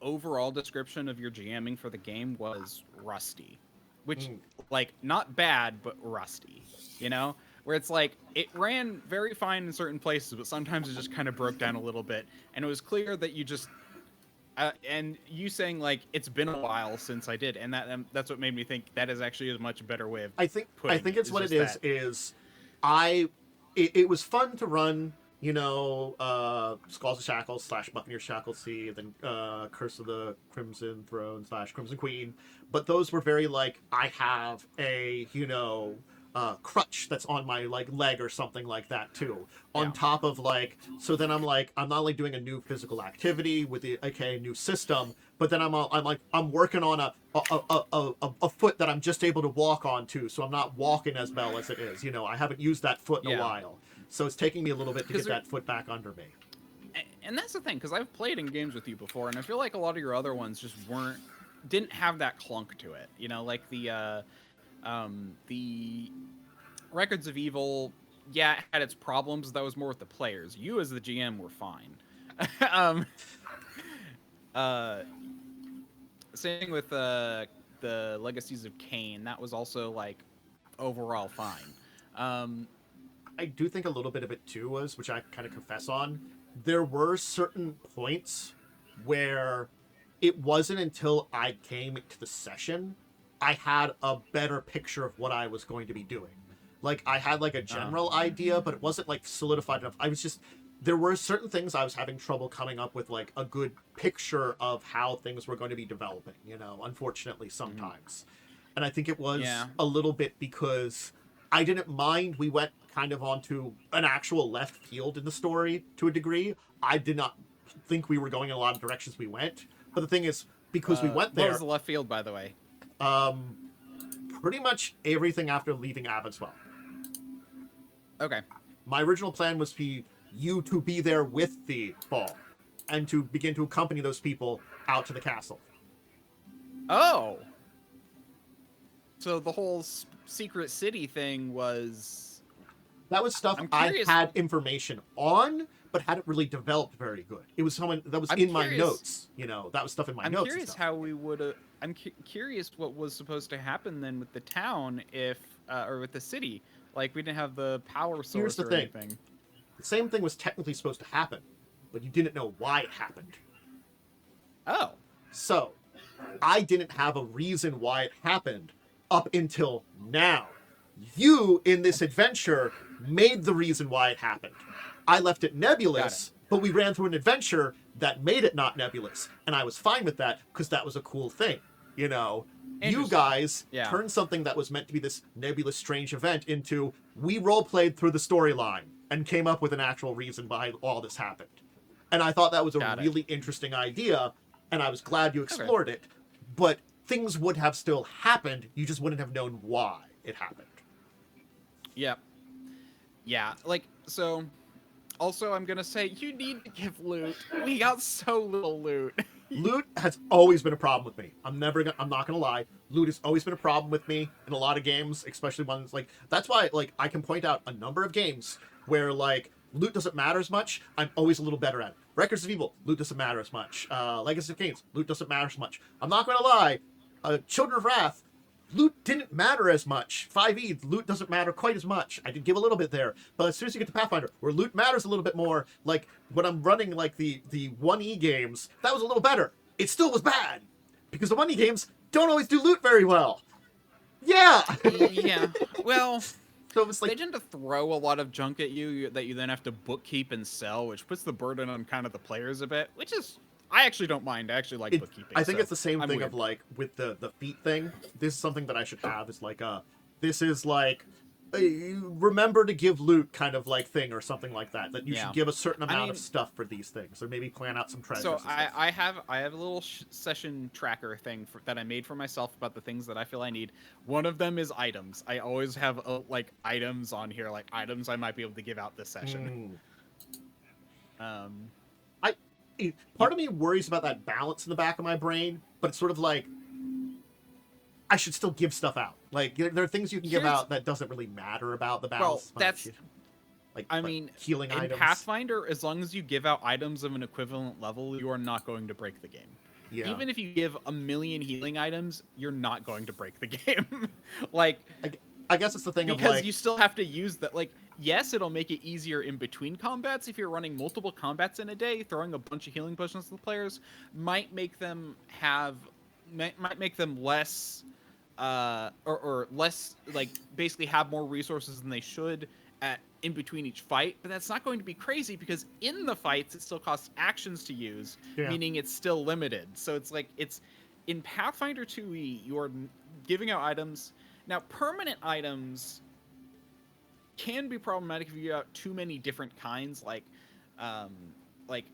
overall description of your GMing for the game was rusty. Which, like, not bad, but rusty, Where it's like, it ran very fine in certain places, but sometimes it just kind of broke down a little bit. And it was clear that you just, and you saying, like, it's been a while since I did, and that's what made me think that is actually a much better way of I think it's what it is it was fun to run Skulls of Shackles / Buccaneer Shackles Sea, then Curse of the Crimson Throne / Crimson Queen. But those were very like, I have a, crutch that's on my like leg or something like that too. On Yeah. top of like, so then I'm like, I'm not only doing a new physical activity with the new system, but then I'm working on a foot that I'm just able to walk on too, so I'm not walking as well as it is. I haven't used that foot in a Yeah. while. So it's taking me a little bit to get that foot back under me. And that's the thing, because I've played in games with you before, and I feel like a lot of your other ones just didn't have that clunk to it. Like the Records of Evil, yeah, it had its problems. That was more with the players. You as the GM were fine. Same with the Legacies of Kain. That was also like overall fine. I do think a little bit of it too was, which I kind of confess on, there were certain points where it wasn't until I came to the session I had a better picture of what I was going to be doing. Like, I had like a general idea, but it wasn't like solidified enough. There were certain things I was having trouble coming up with like a good picture of how things were going to be developing, unfortunately sometimes. And I think it was a little bit because I didn't mind we went kind of onto an actual left field in the story to a degree. I did not think we were going in a lot of directions we went. But the thing is, because we went there... What was the left field, by the way? Pretty much everything after leaving Avanswell. Okay. My original plan was for you to be there with the ball and to begin to accompany those people out to the castle. Oh! So the whole secret city thing was... That was stuff I had information on, but hadn't really developed very good. It was someone that was in my notes. That was stuff in my notes. I'm curious how we would have... I'm curious what was supposed to happen then with the town or with the city. Like, we didn't have the power source Here's the or thing. anything. The same thing was technically supposed to happen, but you didn't know why it happened. Oh. So, I didn't have a reason why it happened up until now. You, in this adventure, made the reason why it happened. I left it nebulous, but we ran through an adventure that made it not nebulous, and I was fine with that because that was a cool thing. You guys turned something that was meant to be this nebulous, strange event into, we role-played through the storyline and came up with an actual reason behind all this happened. And I thought that was a really interesting idea, and I was glad you explored it, but things would have still happened, you just wouldn't have known why it happened. Yep. Yeah, so... Also, I'm gonna say, you need to give loot. We got so little loot. Loot has always been a problem with me. I'm not gonna lie. Loot has always been a problem with me in a lot of games, especially ones like... That's why, I can point out a number of games where, loot doesn't matter as much. I'm always a little better at it. Records of Evil, loot doesn't matter as much. Legacy of Kain, loot doesn't matter as much. I'm not gonna lie. Children of Wrath, loot didn't matter as much. 5e, loot doesn't matter quite as much. I did give a little bit there. But as soon as you get to Pathfinder, where loot matters a little bit more, when I'm running, the 1e games, that was a little better. It still was bad. Because the 1e games don't always do loot very well. Yeah! Yeah. Well, so it was they tend to throw a lot of junk at you that you then have to bookkeep and sell, which puts the burden on kind of the players a bit, which is... I actually don't mind. I actually like bookkeeping. I think it's the same thing of with the feat thing. This is something that I should have. Is this is remember to give loot kind of thing or something like that. That you should give a certain amount of stuff for these things, or maybe plan out some treasures. So I have a little session tracker thing that I made for myself about the things that I feel I need. One of them is items. I always have items on here, items I might be able to give out this session. Part of me worries about that balance in the back of my brain, but it's sort of I should still give stuff out. There are things you can give out that doesn't really matter about the balance. Well, that's... healing items. In Pathfinder, as long as you give out items of an equivalent level, you are not going to break the game. Yeah. Even if you give 1 million healing items, you're not going to break the game. I guess it's the thing because you still have to use that. Yes, it'll make it easier in between combats. If you're running multiple combats in a day, throwing a bunch of healing potions to the players might make them less, or less, basically have more resources than they should, in between each fight, but that's not going to be crazy because in the fights it still costs actions to use, meaning it's still limited. So it's like it's in Pathfinder 2e, you're giving out items. Now, permanent items can be problematic if you give out too many different kinds, like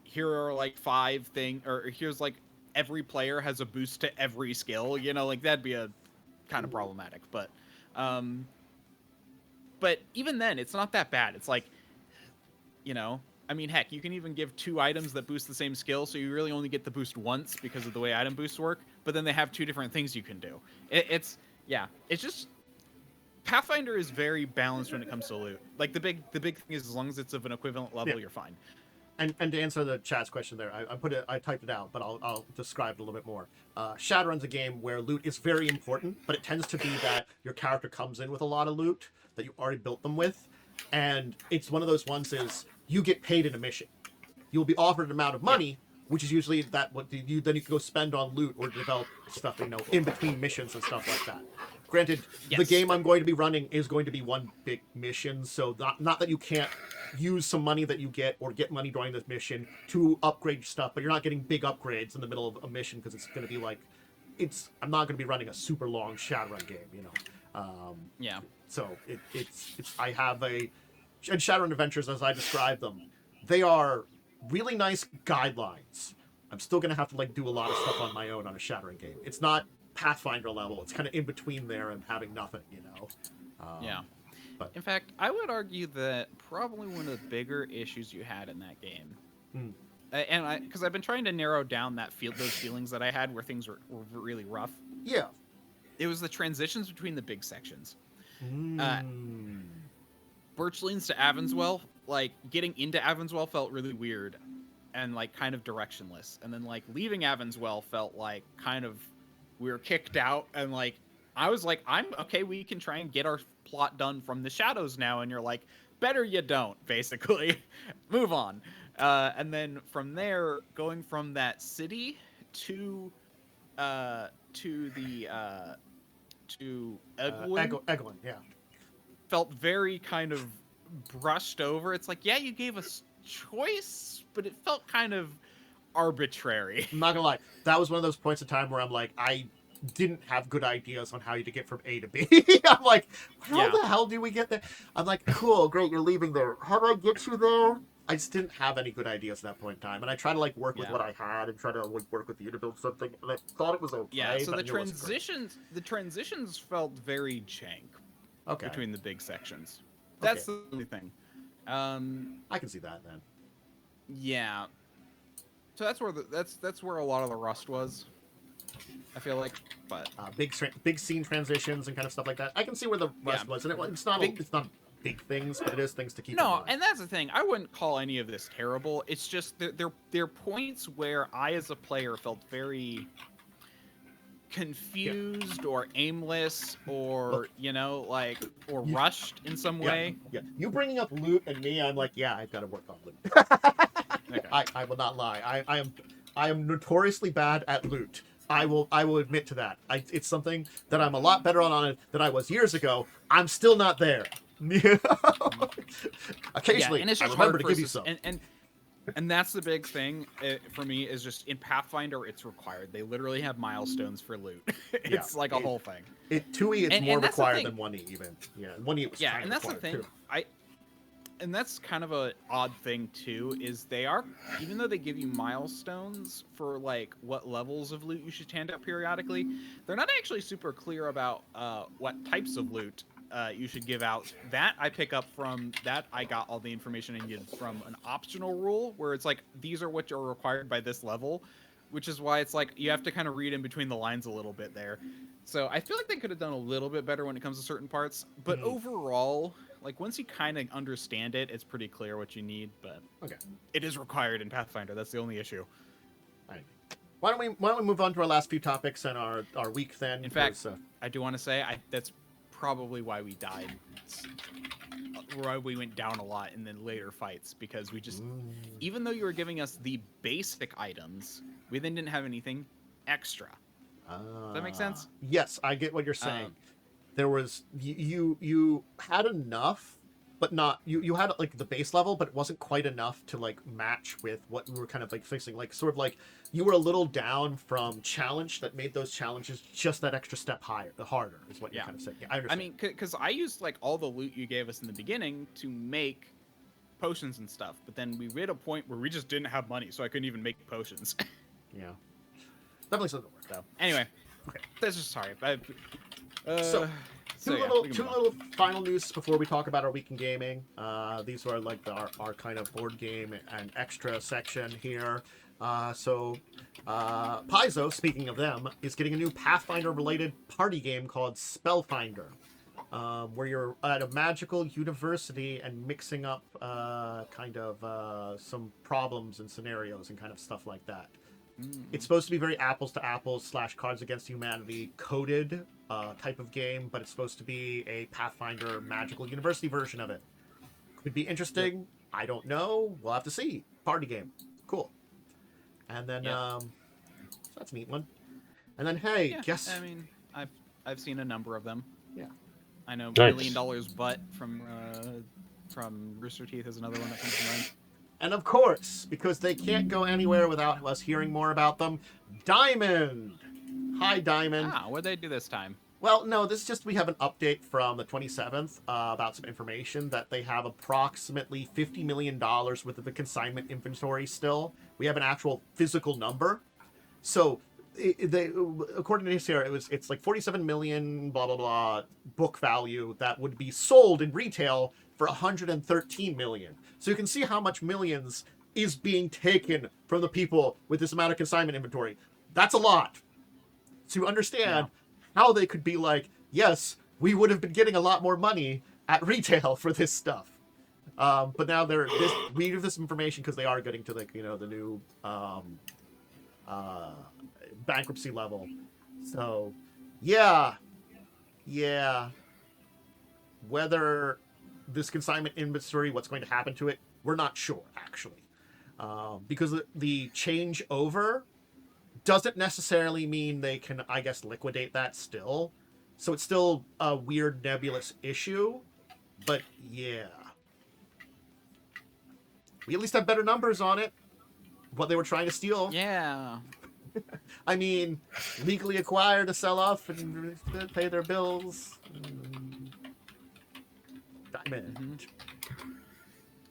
here are like 5 things, or here's like every player has a boost to every skill, you know, like that'd be a kind of problematic. But even then, it's not that bad. It's like, you know, I mean, heck, you can even give 2 items that boost the same skill, so you really only get the boost once because of the way item boosts work, but then they have 2 different things you can do. It's just... Pathfinder is very balanced when it comes to loot. Like, the big thing is as long as it's of an equivalent level, you're fine. And to answer the chat's question there, I typed it out, but I'll describe it a little bit more. Shadowrun's a game where loot is very important, but it tends to be that your character comes in with a lot of loot that you already built them with, and it's one of those ones is you get paid in a mission. You'll be offered an amount of money, which is usually then you can go spend on loot or develop stuff, you know, in between missions and stuff like that. Granted, the game I'm going to be running is going to be one big mission, so not that you can't use some money that you get or get money during this mission to upgrade stuff, but you're not getting big upgrades in the middle of a mission because it's going to be like, I'm not going to be running a super long Shadowrun game, you know. So I have and Shadowrun Adventures, as I describe them, they are really nice guidelines. I'm still going to have to like do a lot of stuff on my own on a Shadowrun game. It's not Pathfinder level. It's kind of in between there and having nothing, you know. But in fact, I would argue that probably one of the bigger issues you had in that game, and because I've been trying to narrow down those feelings that I had where things were really rough. Yeah, it was the transitions between the big sections. Birchlings to Avanswell, like getting into Avanswell felt really weird and like kind of directionless, and then like leaving Avanswell felt like kind of we were kicked out, and like I was like, I'm okay, we can try and get our plot done from the shadows now, and you're like, better you don't, basically. Move on. And then from there, going from that city to Eglin, Eglin, yeah, felt very kind of brushed over. It's like, yeah, you gave us choice, but it felt kind of arbitrary. I'm not gonna lie, that was one of those points in time where I'm like, I didn't have good ideas on how to get from A to B. I'm like, how the hell do we get there? I'm like, cool, great, you're leaving there. How do I get you there? I just didn't have any good ideas at that point in time, and I tried to like work with what I had and try to like work with you to build something, and I thought it was okay. Yeah, so the transitions felt very jank. Between the big sections. That's the only thing. I can see that then. Yeah. So that's where a lot of the rust was, I feel like. But big scene transitions and kind of stuff like that. I can see where the rust was, and it's not big things, but it is things to keep in mind. And that's the thing. I wouldn't call any of this terrible. It's just there are points where I, as a player, felt very confused or aimless or or rushed in some way. Yeah. You bringing up loot and me, I'm like, yeah, I've got to work on loot. Okay. I will not lie. I am notoriously bad at loot. I will admit to that. It's something that I'm a lot better on it than I was years ago. I'm still not there. Occasionally, and it's just I remember to give you some. And that's the big thing for me, is just in Pathfinder, it's required. They literally have milestones for loot. It's like a whole thing. 2e, it's more required than 1e even. Yeah, 1e it was kind of and that's the thing. Too. And that's kind of a odd thing too, is they are, even though they give you milestones for like what levels of loot you should hand out periodically, they're not actually super clear about what types of loot you should give out. That I pick up from that. I got all the information I needed from an optional rule where it's like, these are what are required by this level, which is why it's like you have to kind of read in between the lines a little bit there. So I feel like they could have done a little bit better when it comes to certain parts, but overall, like once you kind of understand it, it's pretty clear what you need. But it is required in Pathfinder. That's the only issue. All right. Why don't we move on to our last few topics and our week then? In fact, I do want to say that's probably why we died. Why we went down a lot in the later fights, because we just, even though you were giving us the basic items, we then didn't have anything extra. Does that make sense? Yes, I get what you're saying. There was you had enough, but not you had like the base level, but it wasn't quite enough to like match with what we were kind of like fixing. Like sort of like you were a little down from challenge that made those challenges just that extra step harder is what you're Yeah. kind of saying. Yeah, I I understand. mean, because I used like all the loot you gave us in the beginning to make potions and stuff, but then we hit a point where we just didn't have money, so I couldn't even make potions. Yeah, definitely something to work. So anyway, Okay. that's just sorry. So, So, yeah, two we can move on. little final news before we talk about our week in gaming. These are like our kind of board game and extra section here. Paizo, speaking of them, is getting a new Pathfinder related party game called Spellfinder, where you're at a magical university and mixing up some problems and scenarios and kind of stuff like that. It's supposed to be very apples to apples / Cards Against Humanity coded type of game, but it's supposed to be a Pathfinder magical university version of it. Could be interesting. Yep. I don't know. We'll have to see. Party game. Cool. And then, so that's a neat one. And then, hey, Yeah, guess. I mean, I've seen a number of them. Yeah. I know Nice. $1 Million Butt from Rooster Teeth is another one that comes to mind. And of course, because they can't go anywhere without us hearing more about them, Diamond. Hi, Diamond. What'd they do this time? Well, no, this is just, we have an update from the 27th about some information that they have approximately $50 million worth of the consignment inventory still. We have an actual physical number. So, according to this here, it's like 47 million, blah, blah, blah, book value that would be sold in retail for 113 million. So you can see how much millions is being taken from the people with this amount of consignment inventory. That's a lot. To understand how they could be like, yes, we would have been getting a lot more money at retail for this stuff. But now we have this information because they are getting to the new bankruptcy level. So yeah. Whether this consignment inventory, what's going to happen to it, we're not sure actually, because the changeover doesn't necessarily mean they can, I guess, liquidate that still. So it's still a weird nebulous issue, but yeah. We at least have better numbers on it. What they were trying to steal. Yeah. I mean, legally acquired to sell off and pay their bills. Diamond. Mm-hmm.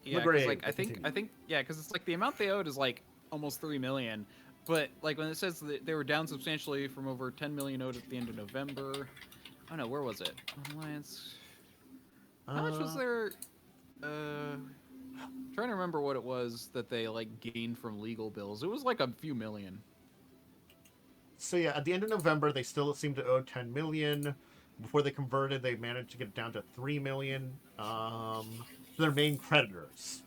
Yeah, 'cause, like I think because it's like the amount they owed is like almost 3 million. But like when it says that they were down substantially from over 10 million owed at the end of November. Oh no, where was it? Alliance. How much was their? Trying to remember what it was that they like gained from legal bills. It was like a few million. So yeah, at the end of November, they still seemed to owe 10 million. Before they converted, they managed to get it down to 3 million. Their main creditors.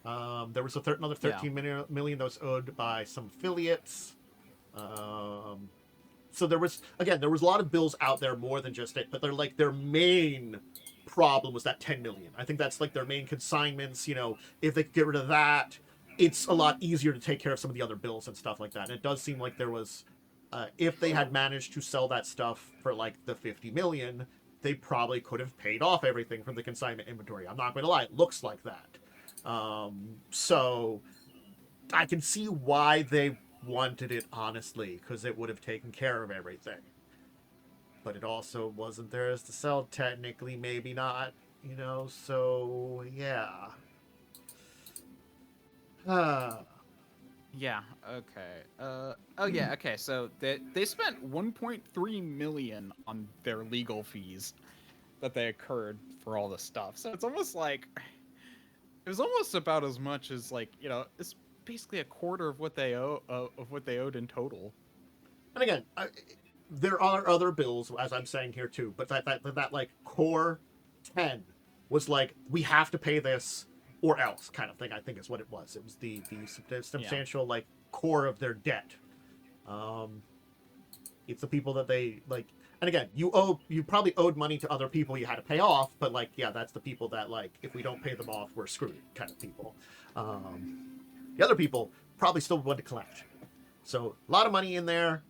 There was another 13 million that was owed by some affiliates. So there was a lot of bills out there more than just it, but they're like their main problem was that 10 million. I think that's like their main consignments. If they could get rid of that, it's a lot easier to take care of some of the other bills and stuff like that. And it does seem like there was, if they had managed to sell that stuff for like the 50 million, they probably could have paid off everything from the consignment inventory. I'm not going to lie, it looks like that. So I can see why they wanted it, honestly, because it would have taken care of everything. But it also wasn't theirs to sell, technically, maybe not, so yeah. Yeah, okay. Okay, so they spent 1.3 million on their legal fees that they incurred for all this stuff. So it's almost like it was almost about as much as like, it's basically a quarter of what they owed in total. And again, there are other bills, as I'm saying here too, but that like core 10 was like, we have to pay this or else kind of thing, I think is what it was. It was the substantial like core of their debt. It's the people that they like, and again, you probably owed money to other people you had to pay off, but like, yeah, that's the people that like, if we don't pay them off, we're screwed kind of people. The other people probably still want to collect. So a lot of money in there.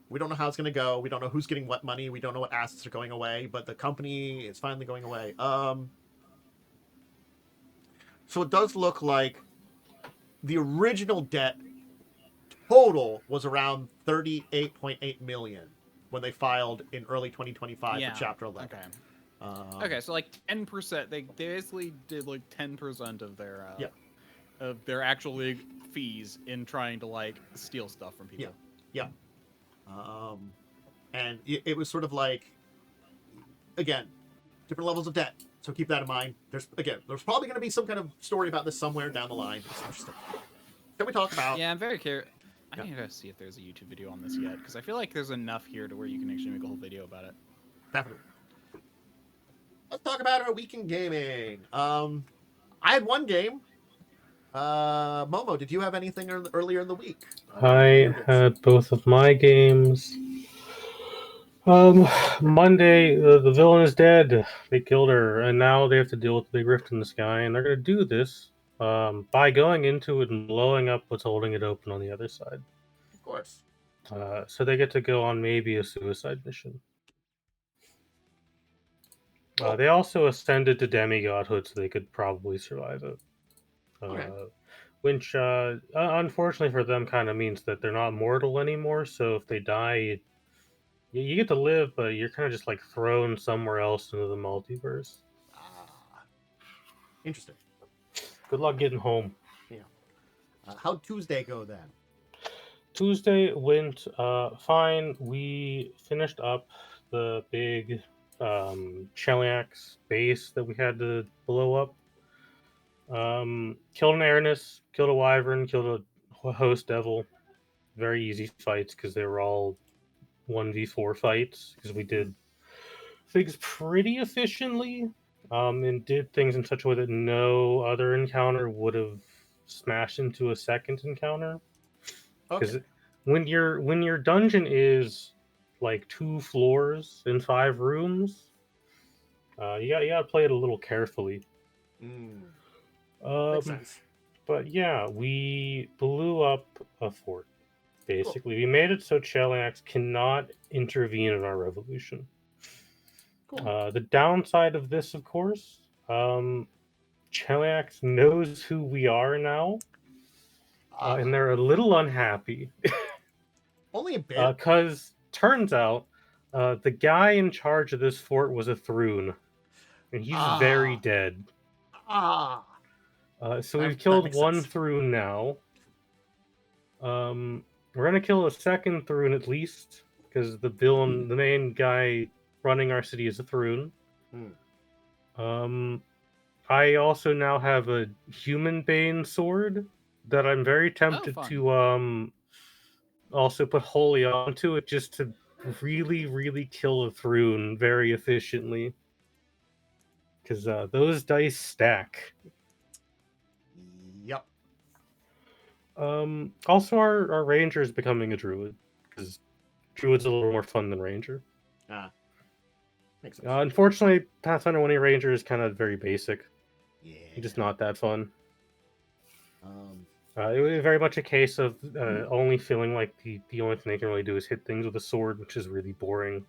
We don't know how it's going to go. We don't know who's getting what money. We don't know what assets are going away, but the company is finally going away. So it does look like the original debt total was around 38.8 million when they filed in early 2025 Yeah. for Chapter 11. Okay. Okay, so like 10%. They basically did like 10% of their Yeah. of their actual fees in trying to like steal stuff from people. Yeah. And it was sort of like, again, different levels of debt. So keep that in mind. There's probably going to be some kind of story about this somewhere down the line. It's interesting. Can we talk about? Yeah, I'm very curious. I Yeah. need to see if there's a YouTube video on this yet, because I feel like there's enough here to where you can actually make a whole video about it. Definitely. Let's talk about our week in gaming. I had one game. Momo, did you have anything earlier in the week? I had both of my games. Monday, the villain is dead. They killed her, and now they have to deal with the big rift in the sky, and they're going to do this by going into it and blowing up what's holding it open on the other side. Of course. So they get to go on maybe a suicide mission. Cool. They also ascended to demigodhood, so they could probably survive it. Okay. Which, unfortunately for them, kind of means that they're not mortal anymore. So if they die, you get to live, but you're kind of just like thrown somewhere else into the multiverse. Interesting. Good luck getting home. Yeah. How'd Tuesday go then? Tuesday went fine. We finished up the big Cheliax base that we had to blow up. Killed an Aranus, killed a Wyvern, killed a host devil. Very easy fights because they were all 1v4 fights because we did things pretty efficiently and did things in such a way that no other encounter would have smashed into a second encounter. Because when your dungeon is like 2 floors and 5 rooms, you gotta play it a little carefully. Makes sense. But yeah, we blew up a fort. Basically, we made it so Cheliax cannot intervene in our revolution. Cool. The downside of this, of course, Cheliax knows who we are now, and they're a little unhappy. Only a bit. Because turns out the guy in charge of this fort was a Thrune, and he's very dead. So we've killed one Thrune now. We're gonna kill a second Thrune at least, because the villain, the main guy running our city, is a Thrune. I also now have a human bane sword that I'm very tempted to also put holy onto it just to really, really kill a Thrune very efficiently. Because those dice stack. Yep. Also, our ranger is becoming a druid, because druid's a little more fun than ranger. Makes sense. Unfortunately, Pathfinder 1 ranger is kind of very basic. Yeah. Just not that fun. It was very much a case of only feeling like the only thing they can really do is hit things with a sword, which is really boring.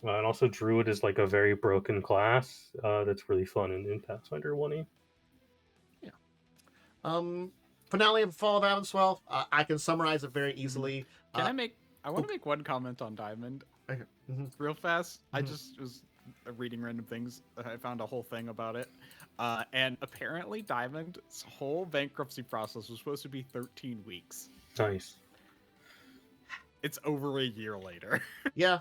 And also, druid is like a very broken class that's really fun in Pathfinder 1. Yeah. Finale of Fall of Avanswell. I can summarize it very easily. I want to make one comment on Diamond. Okay. Real fast. I just was reading random things. I found a whole thing about it. And apparently Diamond's whole bankruptcy process was supposed to be 13 weeks. Nice. It's over a year later. Yeah.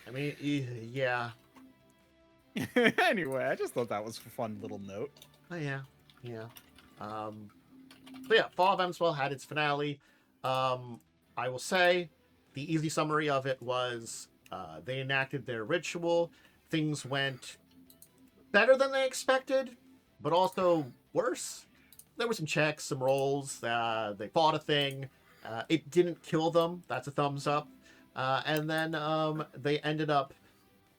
I mean, yeah. Anyway, I just thought that was a fun little note. Oh, yeah. So yeah, Fall of Avanswell had its finale. I will say the easy summary of it was they enacted their ritual. Things went better than they expected, but also worse. There were some checks, some rolls. They fought a thing. It didn't kill them. That's a thumbs up. And then they ended up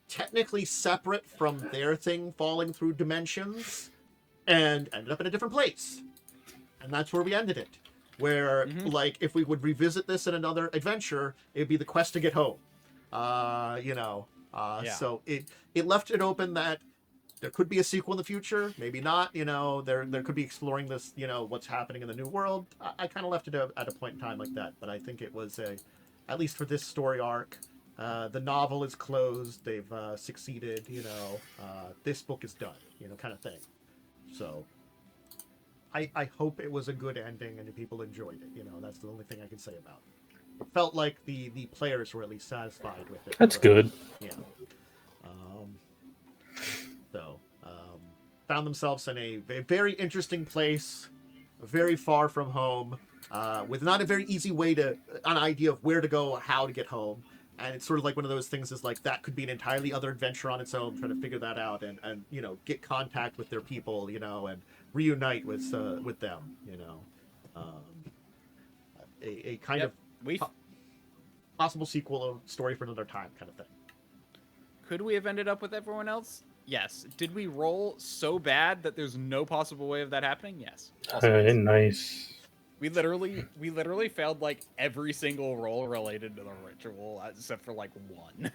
technically separate from their thing falling through dimensions and ended up in a different place. And that's where we ended it. Where, like, if we would revisit this in another adventure, it would be the quest to get home. Yeah. So it left it open that there could be a sequel in the future, maybe not. You know, there could be exploring this. You know, what's happening in the new world. I kind of left it at a point in time like that, but I think it was at least for this story arc. The novel is closed. They've succeeded. You know, this book is done. You know, kind of thing. So, I hope it was a good ending and people enjoyed it. You know, that's the only thing I can say about it. It felt like the players were at least satisfied with it. That's good. Yeah. Found themselves in a very interesting place, very far from home, with not a very easy way an idea of where to go, how to get home. And it's sort of like one of those things is like that could be an entirely other adventure on its own, trying to figure that out and you know, get contact with their people, you know, and reunite with them, you know. A kind of possible sequel of Story for Another Time kind of thing. Could we have ended up with everyone else? Yes. Did we roll so bad that there's no possible way of that happening? Yes. Nice. We literally failed like every single roll related to the ritual except for like one.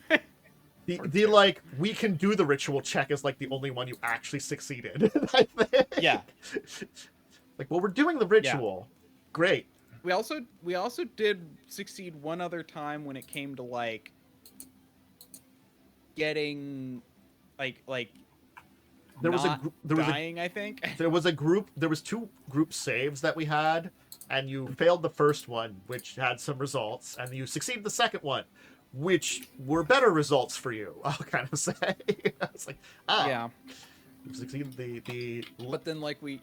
The like we can do the ritual check is like the only one you actually succeeded. I think. Yeah. Like, well, we're doing the ritual. Yeah. Great. We also did succeed one other time when it came to like getting like there was dying, I think. There was 2 group saves that we had, and you failed the first one, which had some results, and you succeeded the second one, which were better results for you, I'll kind of say. It's like, yeah. You succeeded the But then like we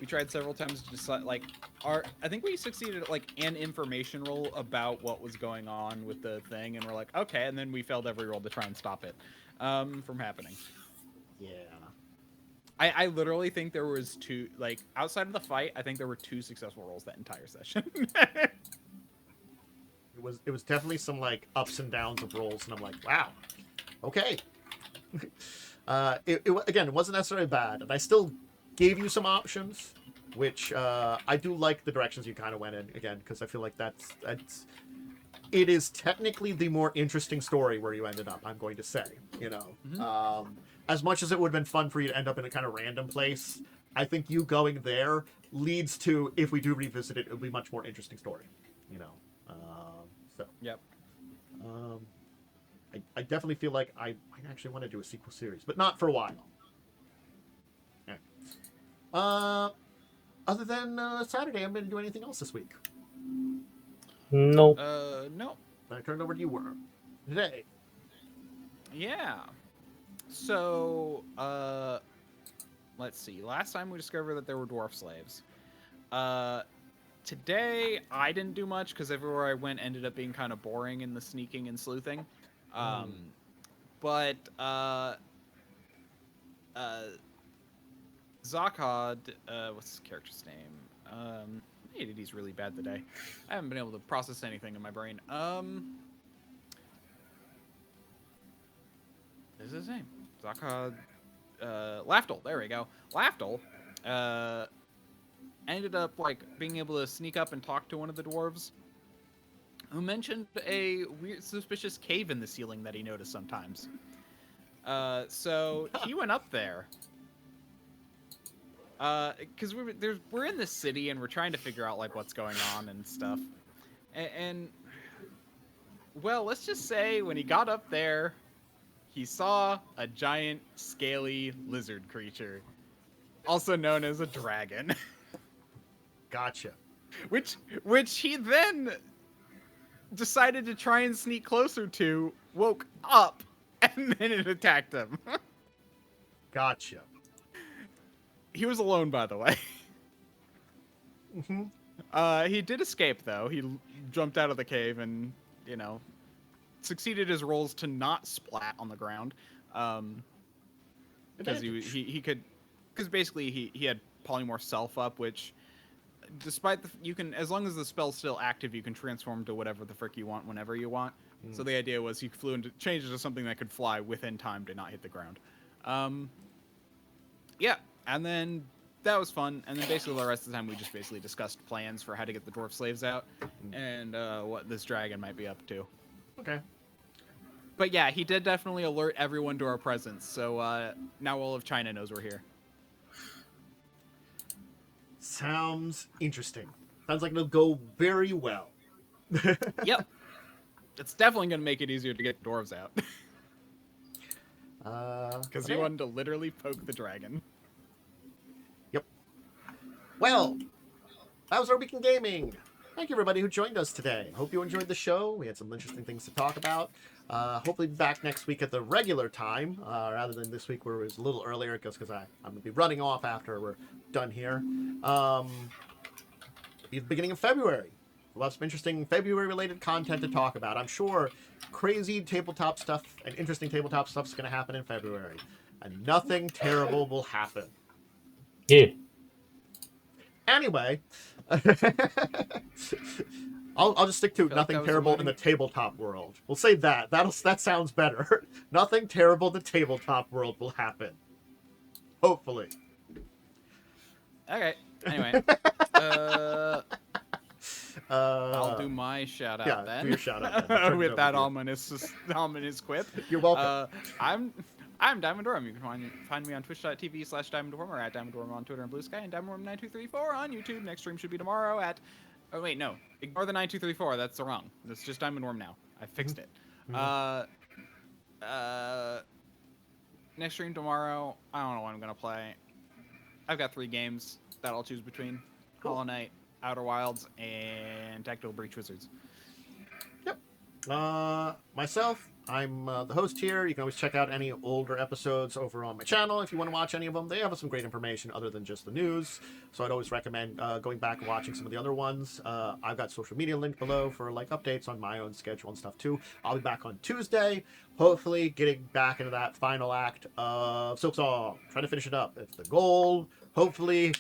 tried several times to decide like I think we succeeded at like an information roll about what was going on with the thing, and we're like, okay, and then we failed every roll to try and stop it from happening. Yeah. I literally think there was 2, like, outside of the fight, I think there were 2 successful rolls that entire session. It was definitely some like ups and downs of rolls, and I'm like, wow, okay. It wasn't necessarily bad, and I still gave you some options, which I do like the directions you kind of went in again, because I feel like it is technically the more interesting story where you ended up, I'm going to say, you know. Mm-hmm. As much as it would have been fun for you to end up in a kind of random place, I think you going there leads to, if we do revisit it, it'll be a much more interesting story, you know. Yep. I definitely feel like I actually want to do a sequel series, but not for a while. Yeah. Other than Saturday, I'm going to do anything else this week. Nope. No. I turned over to you, Worm. Today. Yeah. So, let's see. Last time we discovered that there were dwarf slaves. Today, I didn't do much because everywhere I went ended up being kind of boring in the sneaking and sleuthing. But, Zakad, what's his character's name? ADD's really bad today. I haven't been able to process anything in my brain. This is his name. Zakad, Laftel, there we go. Laftel, ended up, like, being able to sneak up and talk to one of the dwarves, who mentioned a weird, suspicious cave in the ceiling that he noticed sometimes. So he went up there. Because we're in this city and we're trying to figure out like what's going on and stuff, and well, let's just say when he got up there, he saw a giant scaly lizard creature, also known as a dragon. Gotcha. Which he then decided to try and sneak closer to, woke up, and then it attacked him. Gotcha. He was alone, by the way. Mm-hmm. He did escape, though. He jumped out of the cave and, you know, succeeded his rolls to not splat on the ground. Because he could, because basically he had polymorph self up, which, despite you can, as long as the spell's still active, you can transform to whatever the frick you want whenever you want. So the idea was he flew into, changed it to something that could fly within time to not hit the ground. Yeah. And then that was fun. And then basically the rest of the time we just basically discussed plans for how to get the dwarf slaves out and what this dragon might be up to. Okay. But yeah, he did definitely alert everyone to our presence. So now all of China knows we're here. Sounds interesting. Sounds like it'll go very well. Yep. It's definitely going to make it easier to get dwarves out. Because okay. you wanted to literally poke the dragon. Yep. Well, that was our week in gaming. Thank you, everybody who joined us today. Hope you enjoyed the show. We had some interesting things to talk about. Hopefully back next week at the regular time, rather than this week where it was a little earlier, because I'm going to be running off after we're done here. Be the beginning of February. We'll have some interesting February-related content to talk about. I'm sure crazy tabletop stuff and interesting tabletop stuff is going to happen in February. And nothing terrible will happen. Yeah. Anyway, I'll just stick to nothing terrible in the tabletop world. We'll say that. That sounds better. Nothing terrible in the tabletop world will happen. Hopefully. Okay. Anyway. I'll do my shout out then. Do your shout out with that ominous quip. You're welcome. I'm DiamondWyrm. You can find me on twitch.tv/DiamondWyrm or at DiamondWyrm on Twitter and Blue Sky, and DiamondWyrm9234 on YouTube. Next stream should be tomorrow at... Oh, wait, no. Ignore the 9234. That's wrong. It's just DiamondWyrm now. I fixed it. Next stream tomorrow, I don't know what I'm going to play. I've got 3 games that I'll choose between. Cool. Hollow Knight, Outer Wilds, and Tactical Breach Wizards. Yep. Myself, I'm the host here. You can always check out any older episodes over on my channel if you want to watch any of them. They have some great information other than just the news, so I'd always recommend going back and watching some of the other ones. I've got social media linked below for like updates on my own schedule and stuff too. I'll be back on Tuesday, hopefully getting back into that final act of Silksong. Trying to finish it up. It's the goal. Hopefully,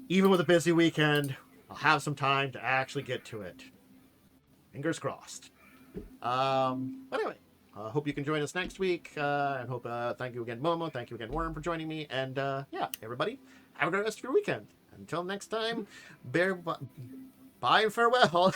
even with a busy weekend, I'll have some time to actually get to it. Fingers crossed. But anyway, hope you can join us next week. And hope, thank you again, Momo. Thank you again, Worm, for joining me. And yeah, everybody, have a great rest of your weekend. Until next time, bye and farewell.